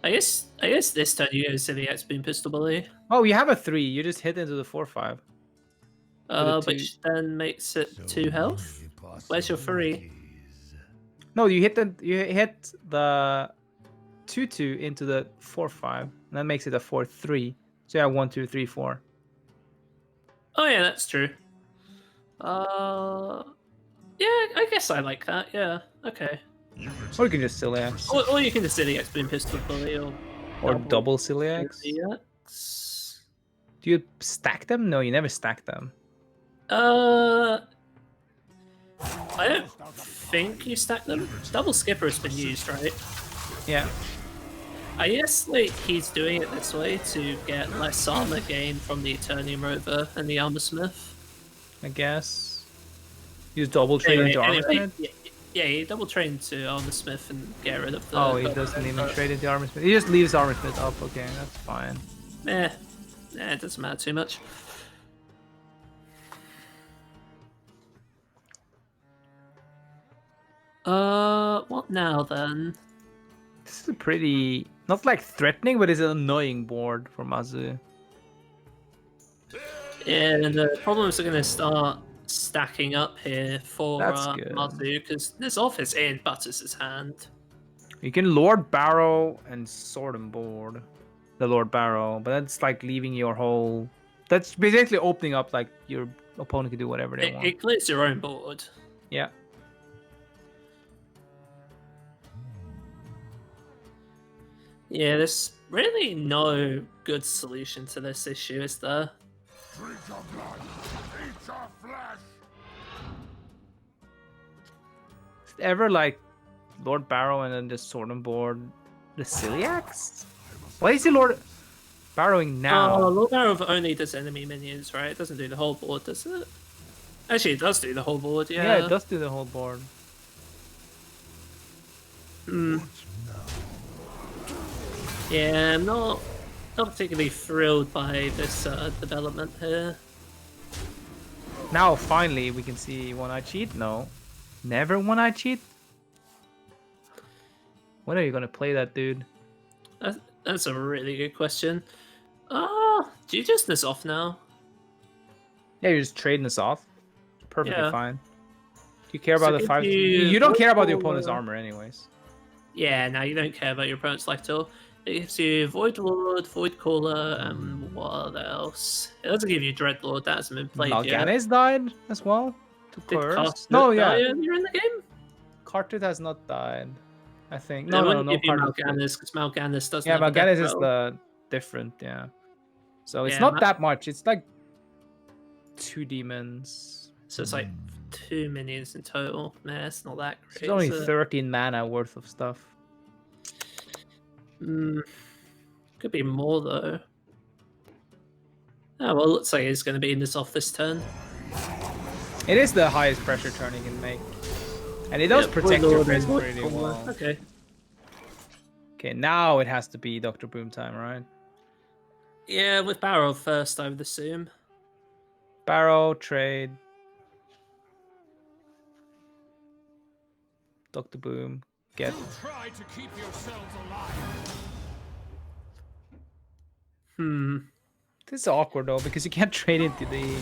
I guess this turn you go Celiax Boom Pistol Bully. Oh, you have a 3. You just hit into the 4/5. Which then makes it 2 health. Where's your 3? No, you hit the 2/2 into the 4/5. And that makes it a 4/3. So yeah, 1, 2, 3, 4. Oh yeah, that's true. Yeah, I guess I like that. Yeah, okay. Or you can just Celiax. Or you can just Celiax Boom Pistol Bully Or double Celiax. Celiax. Do you stack them? No, you never stack them. I don't think you stack them. Double Skipper has been used, right? Yeah. I guess like he's doing it this way to get less armor gain from the Eternium Rover and the Armor Smith. I guess. Use double trade into Armor Smith? Yeah, he double trained to Armor Smith and get rid of the. Oh, he doesn't even trade into Armor Smith. He just leaves Armor Smith up. Okay, that's fine. Nah, it doesn't matter too much. What now then? This is a pretty Not like threatening, but it's an annoying board for Mazzu. And the problems are going to start stacking up here for That's good. Mazzu, because this off is in Butterz's hand. You can Lord Barrow and Sword and board. The Lord Barrow, but that's like leaving your whole... That's basically opening up like your opponent can do whatever they want. It clears your own board. Yeah. Yeah, there's really no good solution to this issue, is there? Drink your blood, eat your flesh. Ever like Lord Barrow and then just Sword and board the Ciliacs? Why is he Lord Barrowing now? Oh, Lord Barrow only does enemy minions, right? It doesn't do the whole board, does it? Actually, it does do the whole board, yeah. Yeah, it does do the whole board. Hmm. Yeah, I'm not particularly thrilled by this development here. Now finally we can see one-eye cheat. No, never one-eye cheat. When are you gonna play that, dude? That's a really good question. Do you just this off now? Yeah, you're just trading this off. Perfectly Yeah. fine. Do you care So about the if 5? you You don't care about the roll, opponent's armor, anyways. Yeah, no, you don't care about your opponent's life at all. It gives you Void Lord, Void Caller, and what else? It doesn't give you Dreadlord, that hasn't been played yet. Mal'Ganis died as well. To Did curse. Cast No, die yeah. earlier in the game? Cartut has not died. I think. It No, wouldn't no. give you Cartut. Mal'Ganis, because Mal'Ganis doesn't Yeah, have a death Mal'Ganis is rattle. the different. Yeah. So it's Yeah, not that much. It's like 2 demons. So it's like 2 minions in total. Nah, it's not that great. It's only is it? 13 mana worth of stuff. Could be more though. Oh well, looks like it's going to be in this off this turn. It is the highest pressure turn you can make. And it does Yeah, protect Void your Lord face and Void pretty Caller. well. Okay. Okay, now it has to be Dr. Boom time, right? Yeah, with Barrow first, I would assume. Barrow, trade. Dr. Boom, get... You try to keep yourselves alive. This is awkward though, because you can't trade into the Yeah,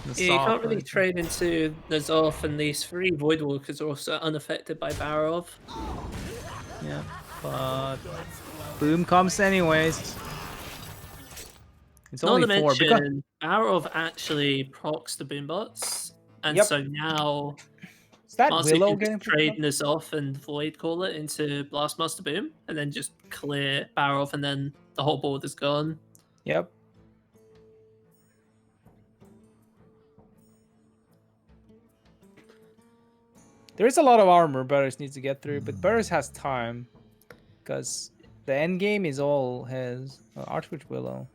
you soft, can't really right? trade into the Zoth, and these 3 Voidwalkers are also unaffected by Barov. Yeah, but Boom comes anyways. It's Not only to 4 because mention, Barov actually procs the Boombots, and Yep. so now is that Mazzu Willow can getting just trade this off and Void Caller into Blastmaster Boom, and then just clear Barov, and then the whole board is gone. Yep. There is a lot of armor Butterz needs to get through, but Butterz has time. Because the end game is all his. Archwitch Willow.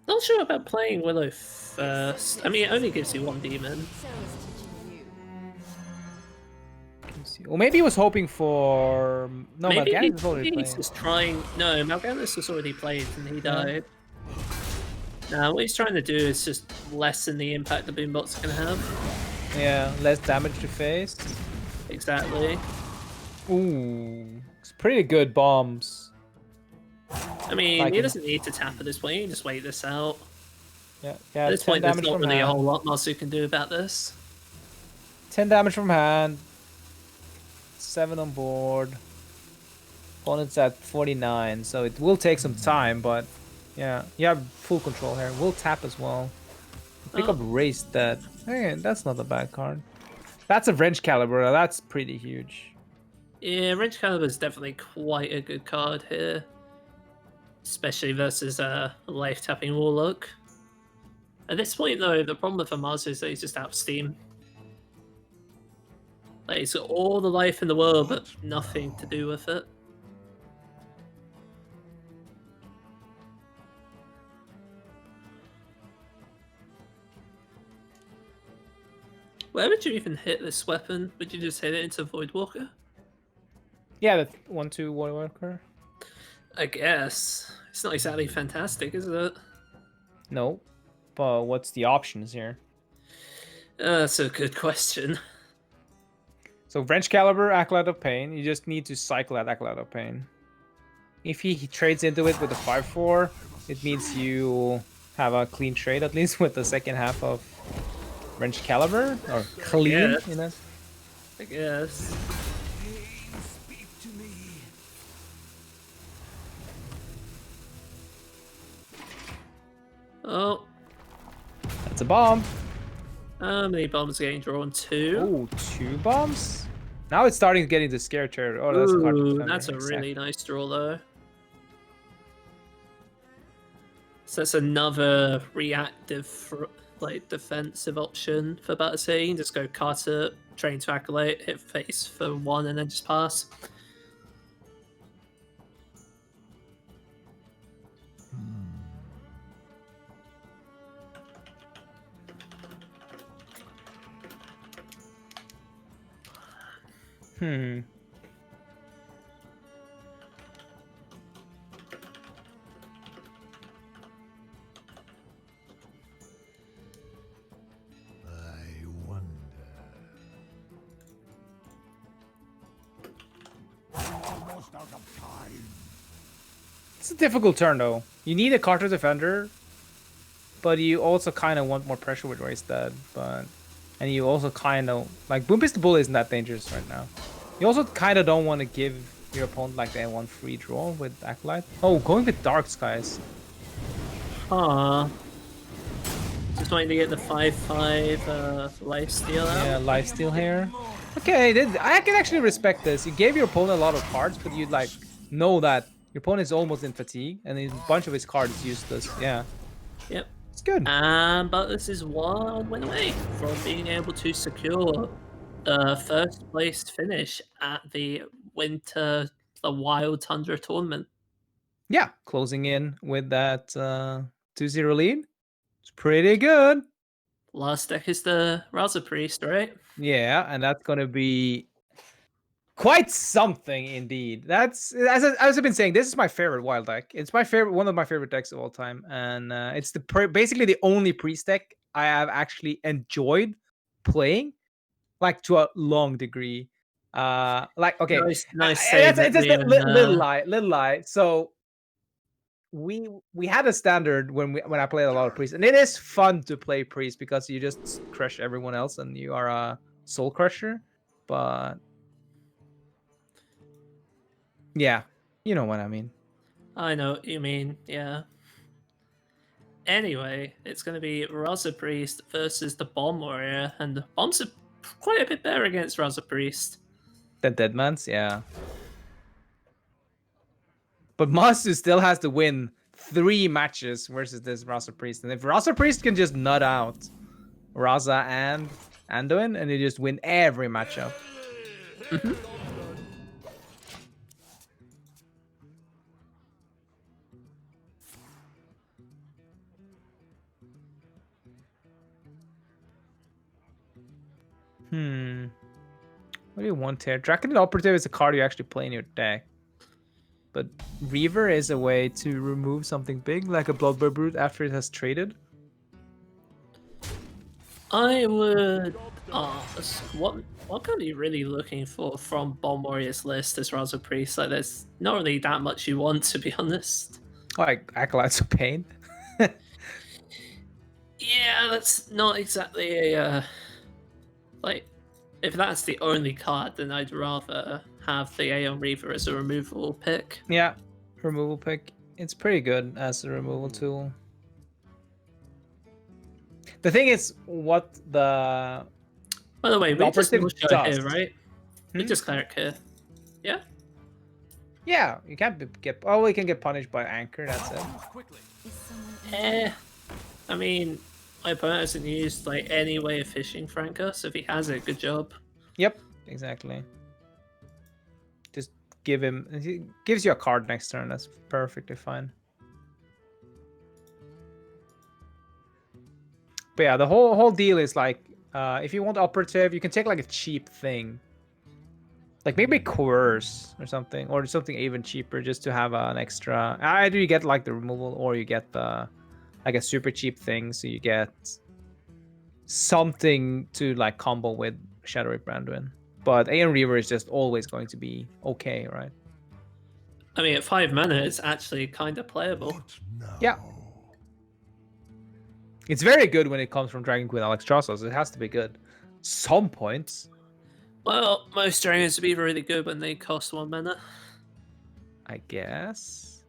Not sure about playing Willow first. I mean, it only gives you 1 demon. So is teaching you. Let's see. Well, maybe he was hoping for... No, Maybe Mal'Ganis is already he's playing. just trying. No, Mal'Ganis was already played and he died. Now, what he's trying to do is just lessen the impact the Boombots can have. Yeah, less damage to face. Exactly. Ooh, it's pretty good bombs. I mean, Like he in- doesn't need to tap at this point. You can just wait this out. Yeah, At this 10 point, there's damage not from really a hand. whole lot Mazzu can do about this. 10 damage from hand. 7 on board. Opponent's at 49, so it will take some time, but yeah, you have full control here. We'll tap as well. Pick Oh. up Race that. Hey, that's not a bad card. That's a Wrench Caliber. That's pretty huge. Yeah, Wrench Caliber is definitely quite a good card here. Especially versus a life tapping Warlock. At this point, though, the problem with Mazzu is that he's just out of steam. Like, he's got all the life in the world, but nothing to do with it. Where would you even hit this weapon? Would you just hit it into Voidwalker? Yeah, the 1/2 Warrior Worker. I guess. It's not exactly fantastic, is it? No. But what's the options here? That's a good question. So Wrench Caliber, Acolyte of Pain. You just need to cycle that Acolyte of Pain. if he trades into it with a 5-4, it means you have a clean trade at least with the second half of Wrench Caliber, or clean, guess. you know. I guess. Oh, That's a bomb. how many bombs getting drawn? 2. Oh, 2 bombs? Now it's starting to get into scare territory. Oh, that's a card Ooh, defender. that's a exactly. really nice draw though. So that's another reactive, like defensive option for Butterz. You can just go Carter, train to Acolyte, hit face for 1, and then just pass. Hmm. I wonder. Almost out of time. It's a difficult turn though. You need a Carter defender, but you also kind of want more pressure with Race Dead. And you also kind of like Boom Pistol Bull isn't that dangerous right now. You also kind of don't want to give your opponent like the one free draw with Acolyte. Oh, going with Dark Skies. Ah. Just wanting to get the 5/5 lifesteal out. Yeah, lifesteal here. Okay, I can actually respect this. You gave your opponent a lot of cards, but you like know that your opponent is almost in fatigue, and a bunch of his cards is useless. Yeah, Yep. it's good. But this is 1 win away from being able to secure the first place finish at the Wild Tundra tournament. Yeah, closing in with that 2-0 lead. It's pretty good. Last deck is the Raza Priest, right? Yeah, and that's gonna be quite something indeed. That's as I've been saying. This is my favorite wild deck. It's my favorite, one of my favorite decks of all time, and it's basically the only priest deck I have actually enjoyed playing, like to a long degree. Like okay, Nice that's save at it's just the a little lie. So we had a standard when I played a lot of priest, and it is fun to play priest because you just crush everyone else and you are a soul crusher, but yeah, you know what I mean. I know what you mean, yeah. Anyway, it's going to be Raza Priest versus the Bomb Warrior, and the Bombs are quite a bit better against Raza Priest. The Deadmans, yeah. But Mazzu still has to win 3 matches versus this Raza Priest. And if Raza Priest can just nut out Raza and Anduin, and they just win every matchup. What do you want here? Draconid Operative is a card you actually play in your deck. But Reaver is a way to remove something big, like a Bloodbird Brute after it has traded. I would ask, what are you really looking for from Bomb Warrior's list as Raza Priest? Like, there's not really that much you want, to be honest. Like Acolytes of Pain. Yeah, that's not exactly a like. If that's the only card, then I'd rather have the Aeon Reaver as a removal pick. Yeah, removal pick. It's pretty good as a removal tool. The thing is, what the By the way, we just operative no-show here, does. right? We just cleric here. Yeah? Yeah, you can't get. Oh, we can get punished by Anchor. That's it. Quickly. I mean, my opponent hasn't used like any way of fishing Franca, so if he has it, good job. Yep, exactly. Just give him. He gives you a card next turn. That's perfectly fine. But yeah, the whole deal is like, if you want operative, you can take like a cheap thing, like maybe coerce or something even cheaper, just to have an extra. Either you get like the removal, or you get the like a super cheap thing, so you get something to like combo with Shadowy Branduin. But Aeon Reaver is just always going to be okay, right? I mean, at 5 mana, it's actually kind of playable. What now? Yeah. It's very good when it comes from Dragon Queen Alexstrasza. It has to be good. Some points, Well, most dragons would be really good when they cost 1 mana. I guess.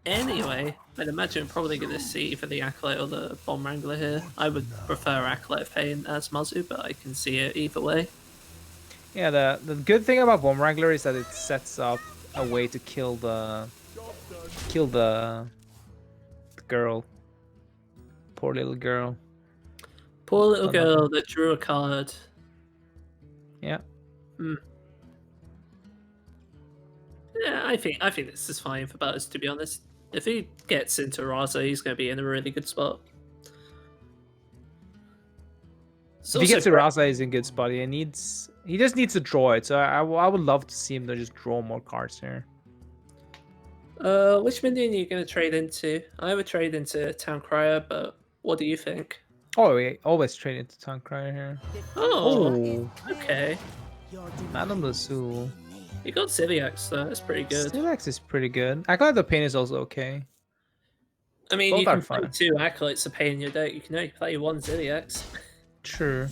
Anyway, I'd imagine we're probably going to see for the Acolyte or the Bomb Wrangler here. I would prefer Acolyte of Pain as Mazzu, but I can see it either way. Yeah, the good thing about Bomb Wrangler is that it sets up a way to kill the girl. Poor little girl. Poor little Something. girl that drew a card. Yeah. Yeah, I think this is fine for Butterz, to be honest. If he gets into Raza, he's going to be in a really good spot. It's If he gets to great- Raza, he's in good spot. He just needs to draw it. So I would love to see him to just draw more cards here. Which minion are you going to trade into? I would trade into Town Crier, but what do you think? Oh, we always trade into Tongue Crier here. Oh, okay. Madame Mazzu. You got Ziliax, though. That's pretty good. Silex is pretty good. Acolyte of Pain is also okay. I mean, Both you are can play fine. 2 Acolytes of Pain in your deck. You can only play 1 Ziliax. True.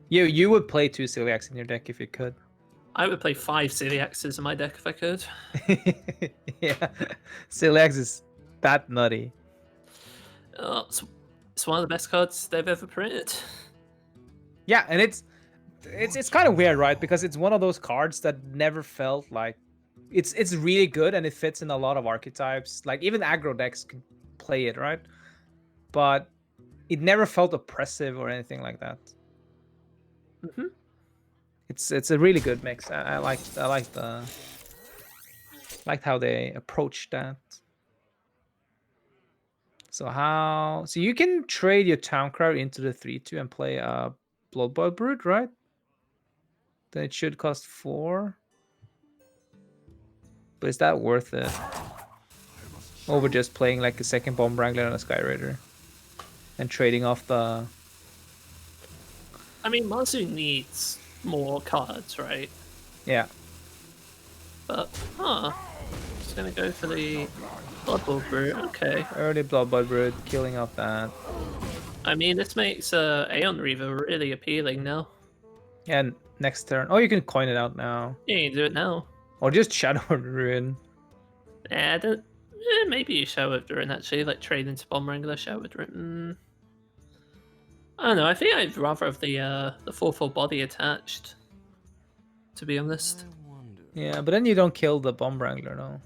You would play 2 Silex in your deck if you could. I would play 5 Ziliaxes in my deck if I could. Yeah. Silex is that nutty. It's one of the best cards they've ever printed. Yeah, and it's kind of weird, right? Because it's one of those cards that never felt like it's really good and it fits in a lot of archetypes. Like even aggro decks can play it, right? But it never felt oppressive or anything like that. Mm-hmm. It's a really good mix. I liked how they approached that. So you can trade your Town Crier into the 3/2 and play a Bloodboil Brute, right? Then it should cost 4. But is that worth it? Over just playing like a second Bomb Wrangler and a Sky Raider and trading off the. I mean, Mazzu needs more cards, right? Yeah. But, just gonna go for the Blood Bowl Brute. Okay. Early Bloodboil Brute, killing off that. I mean, this makes Aeon Reaver really appealing now. And next turn. Oh, you can coin it out now. Yeah, you can do it now. Or just Shadow Ruin. Maybe you Shadow Ruin actually, like trade into Bomb Wrangler, Shadow Ruin. I don't know, I think I'd rather have the 4/4 body attached, to be honest. Yeah, but then you don't kill the Bomb Wrangler, no.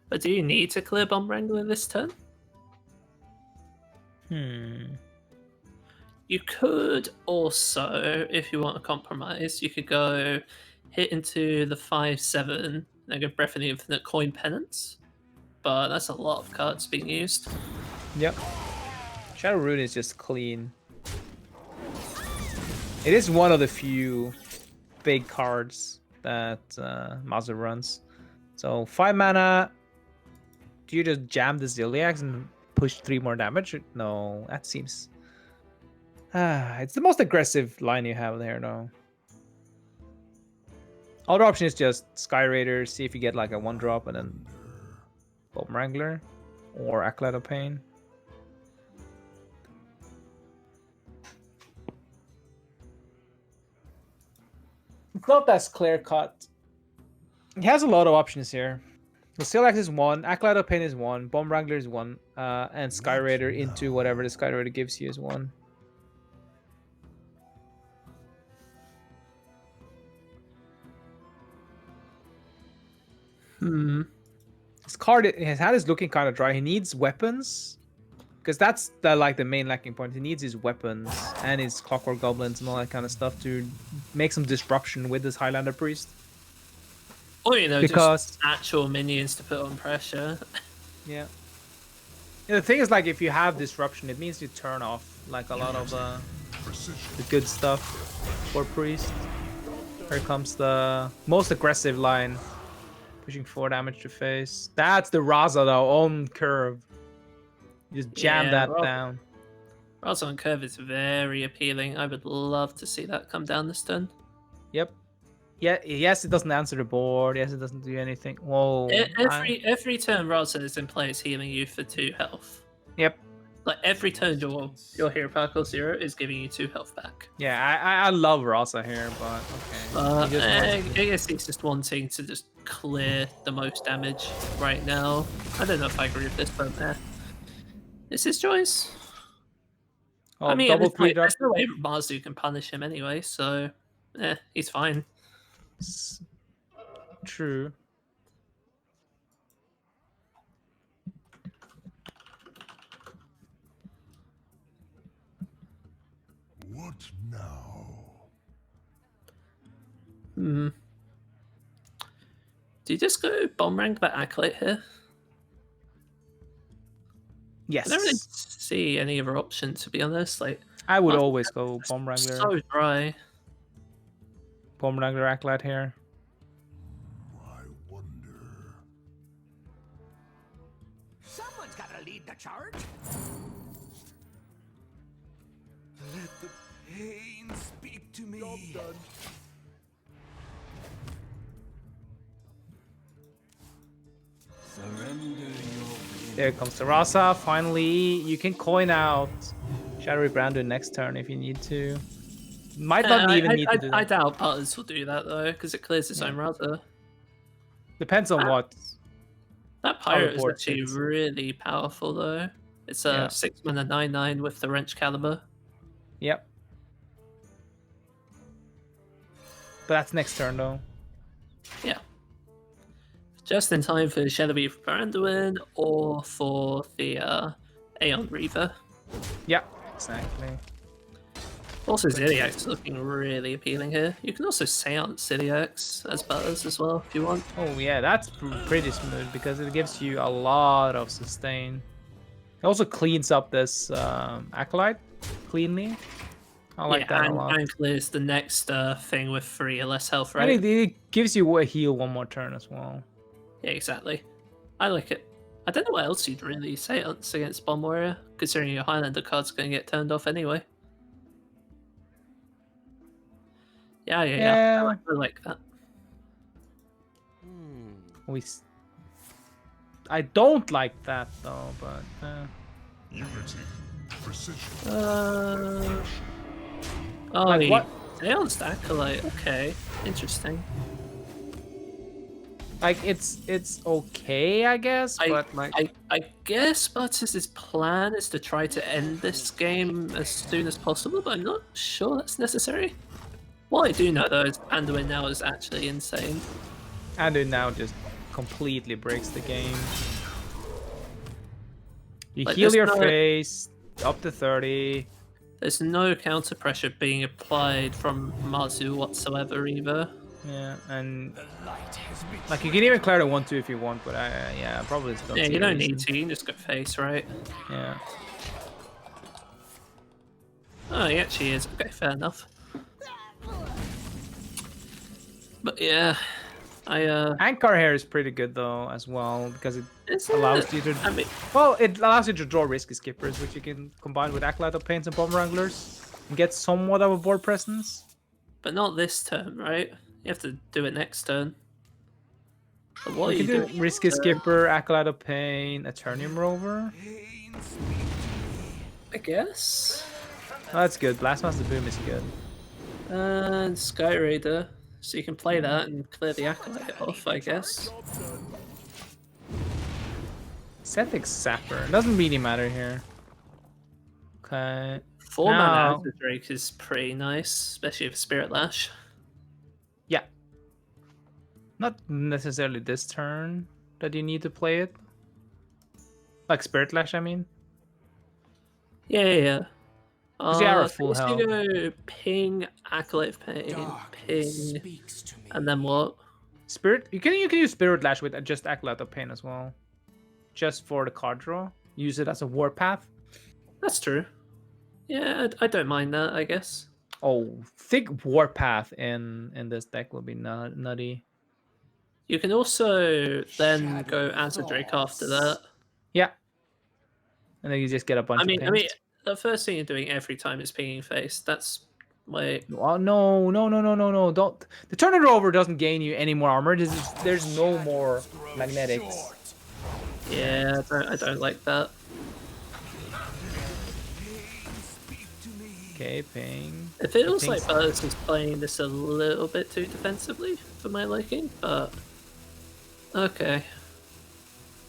But do you need to clear Bomb Wrangler this turn? You could also, if you want a compromise, you could go hit into the 5/7, then go Breath of the Infinite Coin Penance. But that's a lot of cards being used. Yep. Shadow Rune is just clean. It is one of the few big cards that Mazzu runs. So 5 mana. Do you just jam the Ziliax and push 3 more damage? No, that seems. It's the most aggressive line you have there, though. Other option is just Sky Raider, see if you get like a 1-drop and then Bomb Wrangler or Acolyte of Pain. It's not that clear cut. He has a lot of options here. The Silex is 1, Acolyte of Pain is 1, Bomb Wrangler is 1, and Sky Raider into whatever the Sky Raider gives you is 1. His card, his hand is looking kind of dry. He needs weapons, because that's the main lacking point. He needs his weapons and his Clockwork Goblins and all that kind of stuff to make some disruption with this Highlander Priest. Or, you know, Because- just actual minions to put on pressure. Yeah. The thing is, like, if you have disruption, it means you turn off like a lot of the good stuff for Priest. Here comes the most aggressive line. Pushing 4 damage to face. That's the Raza though, on curve. You just jam that down. Raza on curve is very appealing. I would love to see that come down this turn. Yep. Yeah. Yes, it doesn't answer the board. Yes, it doesn't do anything. Whoa. Every turn Raza is in play is healing you for 2 health. Yep. Like every turn your hero power 0 is giving you 2 health back. Yeah, I love Rasa here, but okay. He just I wants to- guess he's just wanting to just clear the most damage right now. I don't know if I agree with this, but it's his choice. Oh, I mean, at double this point, cleared up. there's no way Mazzu can punish him anyway, so he's fine. True. What now? Hmm. Do you just go bomb rank that Acolyte here? Yes. I don't really see any other option, to be honest. Like, I would Mazzu always go Bomb Wrangler. so dry. Bomb Wrangler Acolyte here. I wonder. Someone's gotta lead the charge. Let the pain speak to me. Surrender your There comes the Rasa. Finally, you can coin out Shadowy Brandon next turn if you need to. Might not even need to do that. I doubt Butterz will do that though, because it clears its own Raza. Depends on what. That How the pirate is board actually sits. really powerful though. It's a Yeah. 6 mana 9/9 with the wrench caliber. Yep. But that's next turn though. Yeah. Just in time for Shadowy Branduin or for the Aeon Reaver. Yeah, exactly. Also, Zodiac's looking really appealing here. You can also Seance Zodiacs as Butterz as well if you want. Oh yeah, that's pretty smooth because it gives you a lot of sustain. It also cleans up this Acolyte cleanly. I like that a lot. And clears the next thing with 3 or less health, And right? it gives you a heal one more turn as well. Yeah, exactly. I like it. I don't know what else you'd really Seance against Bomb Warrior, considering your Highlander card's going to get turned off anyway. Yeah. I like that. I don't like that though, but Unity. Precision. Oh, Like he what? Seanced Acolyte. Okay, interesting. like it's okay, I guess. But like I guess Butterz's plan is to try to end this game as soon as possible, but I'm not sure that's necessary. What I do know though is Anduin now is actually insane. Andu now just completely breaks the game. You Like, heal there's your no- face up to 30. There's no counter pressure being applied from Mazzu whatsoever either. Yeah, and the light has been. like you can even clear the 1-2 if you want, but yeah, probably don't Yeah, see you a don't reason. need to. You can just go face, right? Yeah. Oh, he actually is. Okay, fair enough. But yeah, Anchor here is pretty good though as well because it it's, allows you to I mean, it allows you to draw risky skippers, which you can combine with Acolyte of Pains and Bomb Wranglers and get somewhat of a board presence. but not this turn, right? You have to do it next turn. But what are You you can doing? do Risky Skipper, Acolyte of Pain, Eternium Rover. Pain speak to me. I guess. Oh, that's good. Blastmaster Boom is good. And Sky Raider. So you can play that and clear the Acolyte off, I guess. Sethic Sapper doesn't really matter here. Okay. 4 mana Now- Azure Drake is pretty nice, especially with Spirit Lash. Yeah. Not necessarily this turn that you need to play it. Like Spirit Lash, I mean. Yeah. Because you are at full so health. you go ping, Acolyte of Pain, Darkness ping, speaks to me. and then what? Spirit. You can use Spirit Lash with just Acolyte of Pain as well. Just for the card draw. Use it as a warpath. That's true. Yeah, I don't mind that, I guess. Oh, thick warpath in this deck will be nutty. You can also then go Azure Drake after that. Yeah. And then you just get a bunch I mean, of pings. the first thing you're doing every time is pinging face. That's Wait. Oh no, no, no, no, no, no! Don't. The Tundra Rover doesn't gain you any more armor. There's no more magnetics. Yeah, I don't like that. Okay, ping. It feels like Ping's- Butterz is playing this a little bit too defensively for my liking, but okay.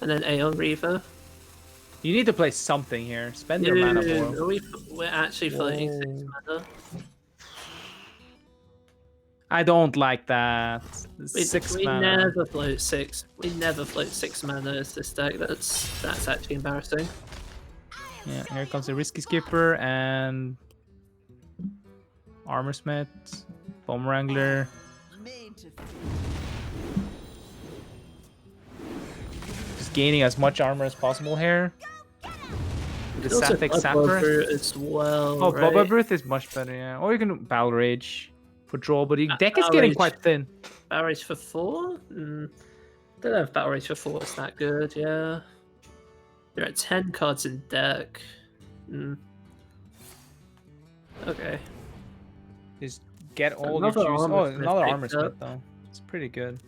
And then Aeon Reaver. You need to play something here. Spend your mana Dude, for. we're actually floating 6 mana. I don't like that. Six We mana. never float 6. We never float 6 mana as this deck. That's actually embarrassing. Yeah, here comes the Risky Skipper and Armor Smith, Bomb Wrangler. Made to fit. Just gaining as much armor as possible here. The Also Sapphic Blood Sapper. Brute as well. Oh, right? Bubba Breath is much better, yeah. Or you can Battle Rage for draw, but your deck is Battle getting Rage. quite thin. Battle Rage for 4? Don't know if Battle Rage for 4 is that good, yeah. There are 10 cards in deck. Okay. Just get all Another your juice. Armor Oh, Smith another picked Armor Smith, up. though. It's pretty good.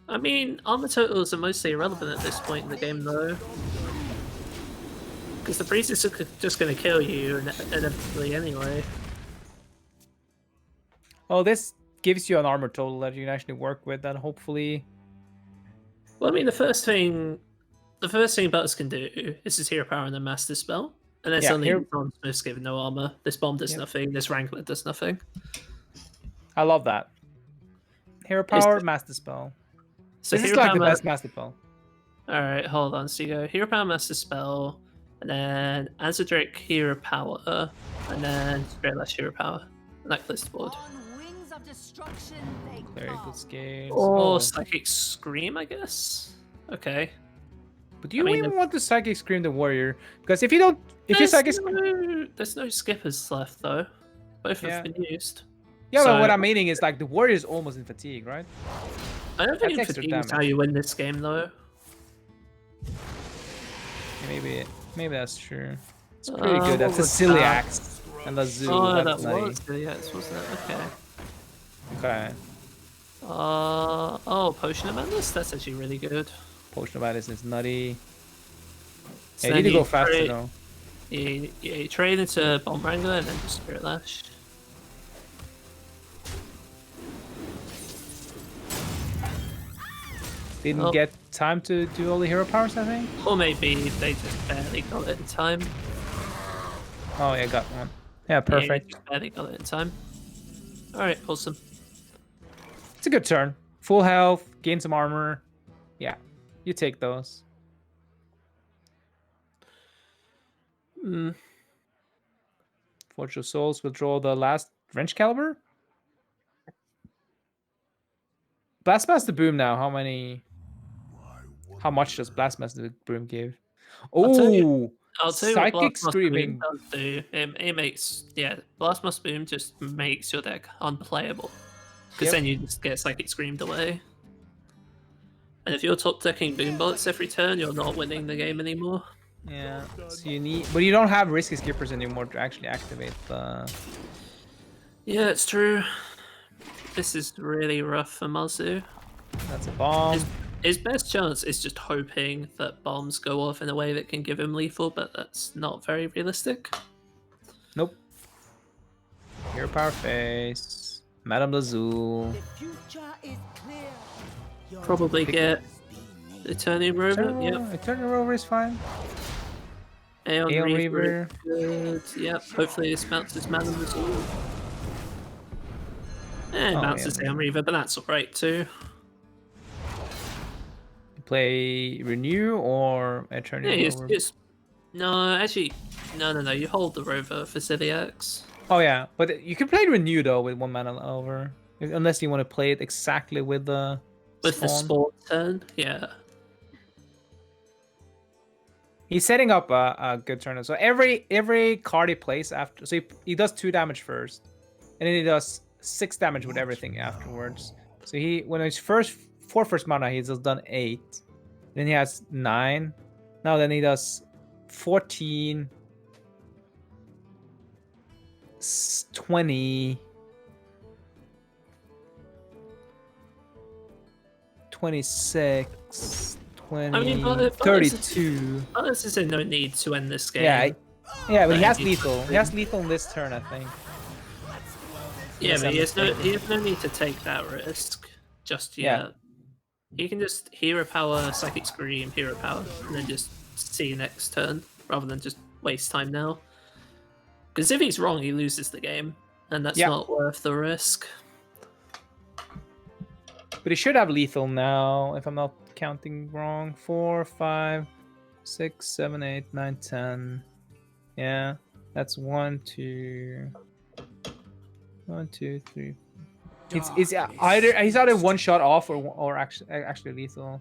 I mean, armor totals are mostly irrelevant at this point in the game, though. Because the priest is just going to kill you inevitably anyway. Oh, this gives you an armor total that you can actually work with, and hopefully... Well, I mean, the first thing Butterz can do is his hero power and then master spell. And then Yeah, suddenly here- Bomb Smith's given no armor. This bomb does Yep. nothing, this Wrangler does nothing. I love that. Hero power, Master Spell. So This is hero like the power- best Master Spell. Alright, hold on. So you go Hero Power Master Spell, and then Azadric Hero Power, and then Spirit Lash Hero Power. And that clears the board. On wings of destruction, they Very come. good scales. Or Psychic Scream, I guess? Okay. But do you I mean, even want to Psychic Scream the Warrior? Because if you don't... If you Psychic Scream... There's no skippers left, though. Both Yeah. have been used. Yeah, but So- what I'm meaning is like the Warrior is almost in fatigue, right? I don't think That's extra fatigue is how damage. you win this game, though. Yeah, maybe that's true. It's pretty good. What That's a was silly that? axe. And the zoo. Oh, that that's nutty. was yes, wasn't it? Okay. Okay. Oh, Potion of Madness? That's actually really good. Potion of Madness is nutty. So Yeah, you need then to go faster trade- though. You trade into Bomb Wrangler and then just Spirit Lash. Didn't Oh. get time to do all the hero powers, I think. Or maybe they just barely got it in time. Oh yeah, got one. Yeah, Yeah, perfect. just barely got it in time. Alright, awesome. It's a good turn. Full health, gain some armor. Yeah, you take those. Forge of Souls will draw the last Wrench Caliber. Blastmaster Boom now. How much does Blastmaster Boom give? I'll tell Oh, I'll tell you what Psychic Blast Boom Screaming. does do. It makes, yeah, Blast Boom just makes your deck unplayable. Because Yep. then you just get Psychic Screamed away. And if you're top decking Boombots every turn, you're not winning the game anymore. Yeah, so you need, but you don't have Risky Skippers anymore to actually activate the. Yeah, it's true. This is really rough for Mazzu. That's a bomb. His best chance is just hoping that bombs go off in a way that can give him lethal, but that's not very realistic. Nope. Hero Power Face. Madame Lazul. The future is clear. Your Probably get Eternium Rover. Yep. Eternal Rover is fine. Aeon Aeon Reaver. Reaver. Good. Yep. Hopefully this bounces Madam Mazzu. Oh, Bounces yeah. Aeon Reaver, but that's alright too. Play Renew or Eternal Yeah, Rover. no, actually, no. You hold the Rover for Civiax. Oh yeah, but you can play Renew though with 1 mana over, unless you want to play it exactly with the With the spawn. sport turn, yeah. He's setting up a good turn. So every card he plays after, so he does 2 damage first, and then he does 6 damage with everything afterwards. So when his first mana, he's just done 8. Then he has 9. Now then he does 14, 20, 26, 20, I mean, but 32. Butterz is in no need to end this game. Yeah, yeah, but he has Like, lethal. He has lethal in this turn, I think. Yeah, but he has no mistaken. need to take that risk just Yeah. yet. He can just hero power, psychic scream, hero power, and then just see you next turn rather than just waste time now. Because if he's wrong, he loses the game, and that's Yeah. not worth the risk. But he should have lethal now, if I'm not counting wrong. 4, 5, 6, 7, 8, 9, 10. Yeah, that's 1, 2, 1, 2, 3. It's either he's either one shot off or actually lethal.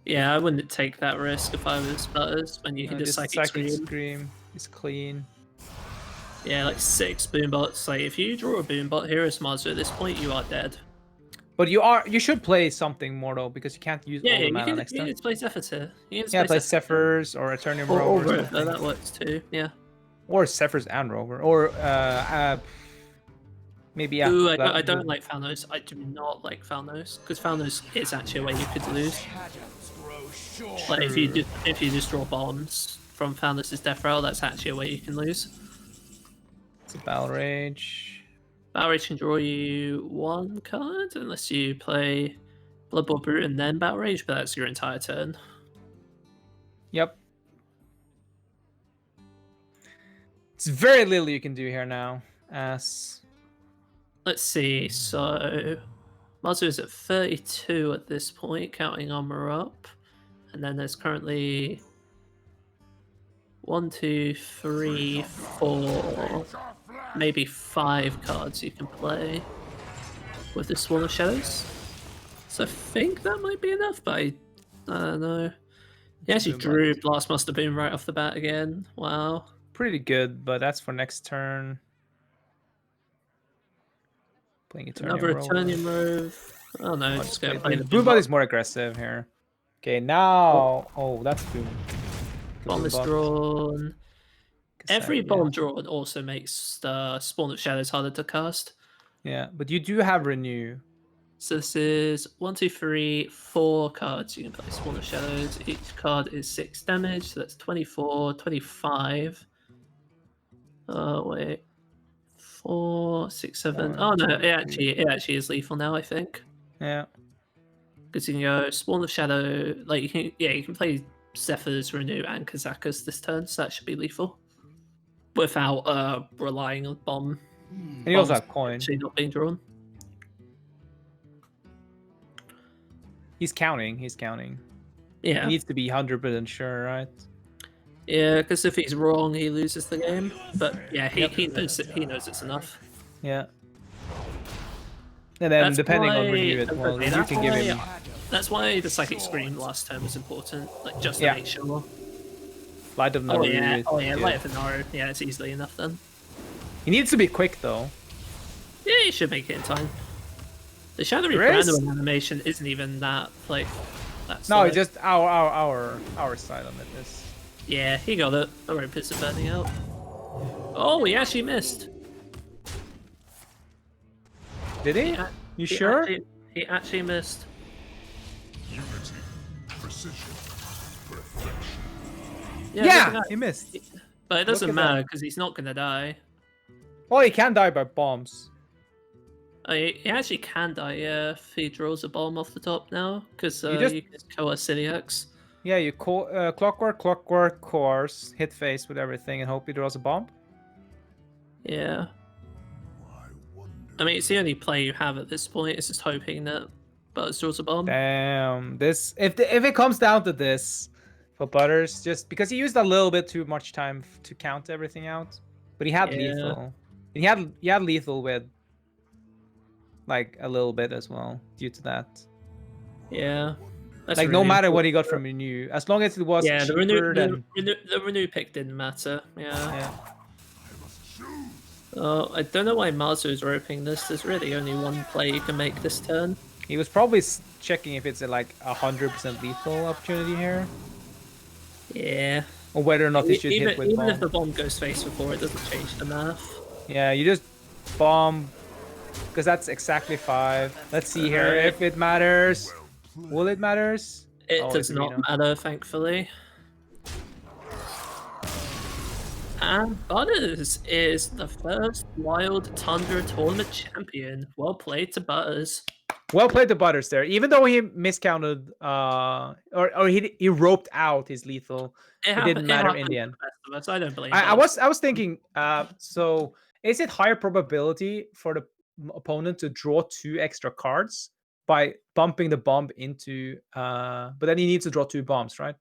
Yeah, I wouldn't take that risk if I was Butterz, when you can just psychic scream. Scream is clean. Yeah, like 6 boombots. Like if you draw a boombot here as Mazzu at this point, you are dead. But you should play something more though, because you can't use all the mana next you turn. can play Zephyrs here. You can Yeah, play Zephyr. Zephyrs or Eternium Or Rover. Or Rover, something. that works too. Yeah. Or Zephyrs and Rover. Or maybe yeah. Ooh, I don't like Falnos. I do not like Falnos, because Falnos is actually a way you could lose. Like if you just draw bombs from Falnos' Death Rattle, that's actually a way you can lose. It's a Battle Rage. Battle Rage can draw you 1 card unless you play Blood Bowl Brute and then Battle Rage, but that's your entire turn. Yep. It's very little you can do here now. As Let's see, so Mazzu is at 32 at this point, counting armor up. And then there's currently 1, 2, 3, 4, maybe 5 cards you can play with the Swarm of Shadows. So I think that might be enough, but I don't know. He actually drew Blastmaster Boom right off the bat again. Wow. pretty good, but that's for next turn. Playing Another Eternium Rove. Oh no, just gonna play the Blue Body's more aggressive here. Okay, now that's boom. Bomb is drawn. Every Yeah. bomb drawn also makes the Spawn of Shadows harder to cast. Yeah, but you do have Renew. So this is 1, 2, 3, 4 cards you can play Spawn of Shadows. Each card is 6 damage, so that's 24, 25. Wait. 4, 6, 7. Oh no, it actually is lethal now, I think. Yeah. Because you can go Spawn of Shadow, like you can play Zephyrs, Renew, and Kazakas this turn, so that should be lethal. Without relying on bomb. And you also have coin. Actually not being drawn. He's counting. He's counting. Yeah. He needs to be 100% sure, right? Yeah, because if he's wrong, he loses the game. But yeah, he knows it. He knows it's enough. Yeah. And then That's depending on why- Renew as well, okay, you that's can give him. That's why the Psychic Scream last turn was important, like just to Yeah. make sure. Light of Naru. Light of the Naru. Yeah, it's easily enough then. He needs to be quick though. Yeah, you should make it in time. The Shadowy There is- Brandon animation isn't even that like. That's No, it's just our side on it is. Yeah, he got it. The rope is burning out. Oh, he actually missed. Did he? You sure? He actually missed. Unity, precision, perfection. Yeah, he missed. But it doesn't at matter that. because he's not gonna die. Oh, he can die by bombs. He actually can die, yeah, if he draws a bomb off the top now, because you just- can coerce Celiacs. Yeah, you clockwork, course, hit face with everything, and hope he draws a bomb. Yeah. I wonder. I mean, it's the only play you have at this point. It's just hoping that Butterz draws a bomb. Damn, this if it comes down to this for Butterz, just because he used a little bit too much time to count everything out, but he had Yeah. lethal. And he had lethal with like a little bit as well due to that. Yeah. That's Like no really matter what he important. got from Renew, as long as it was Yeah, the cheaper than renew pick didn't matter. Yeah. yeah. I don't know why Mazzu is roping this. There's really only one play you can make this turn. He was probably checking if it's like 100% lethal opportunity here, Yeah. or whether or not he should hit with even bomb. if the bomb goes face before, it doesn't change the math. Yeah, you just bomb, because that's exactly 5. Let's see here if it matters. Will it matters? It Oh, does it's not arena. matter, thankfully. And Butterz is the first Wild Tundra tournament champion. Well played to Butterz. Well played to Butterz there. Even though he miscounted, or he roped out his lethal, it didn't It matter in happens the to end. the best of us. I don't blame I Butterz. was thinking, so is it higher probability for the opponent to draw 2 extra cards by bumping the bomb into, but then he needs to draw 2 bombs, right?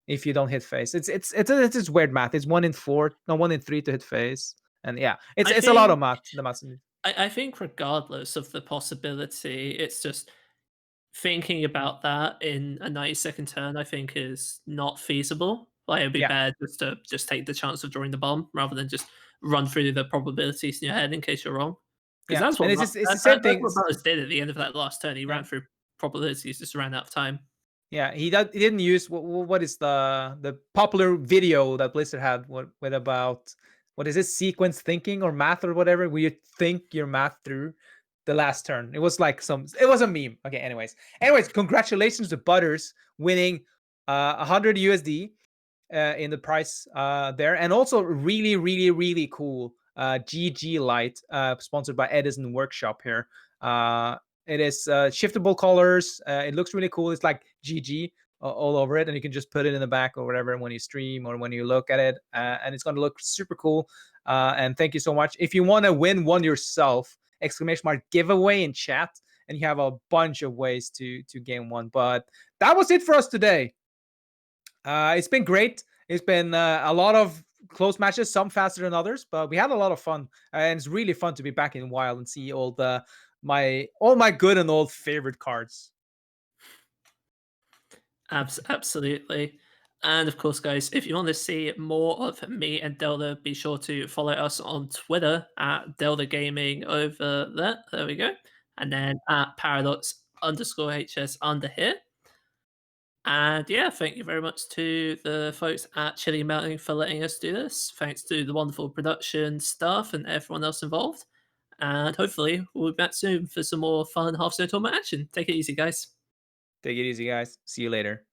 If you don't hit face, it's just weird math. It's 1 in 4, no 1 in 3 to hit face, and yeah, I it's a lot of think math. The math. I think regardless of the possibility, it's just thinking about that in a 90-second turn, I think is not feasible. Like it'd be Yeah, better just to just take the chance of drawing the bomb rather than just run through the probabilities in your head in case you're wrong. Because yeah, that's and what it's the same That's thing. what Butterz did at the end of that last turn. He Yeah. ran through probabilities, just ran out of time. Yeah, he didn't use what is the popular video that Blizzard had with about what is it, sequence thinking or math or whatever, where you think your math through the last turn. It was like it was a meme. Okay, anyways, congratulations to Butterz winning 100 USD in the price there, and also really cool GG light sponsored by Edison Workshop here. It is shiftable colors. It looks really cool. It's like GG all over it, and you can just put it in the back or whatever when you stream or when you look at it, and it's going to look super cool. And thank you so much. If you want to win one yourself, exclamation mark giveaway in chat, and you have a bunch of ways to gain one. But that was it for us today. It's been great. It's been a lot of close matches, some faster than others, but we had a lot of fun, and it's really fun to be back in Wild and see all my good and old favorite cards. Absolutely. And of course, guys, if you want to see more of me and Delta, be sure to follow us on Twitter at Delta Gaming over there. There we go. And then at Paradox_HS under here. And yeah, thank you very much to the folks at Chili Melting for letting us do this. Thanks to the wonderful production staff and everyone else involved. And hopefully, we'll be back soon for some more fun HearthStone tournament action. Take it easy, guys. Take it easy, guys. See you later.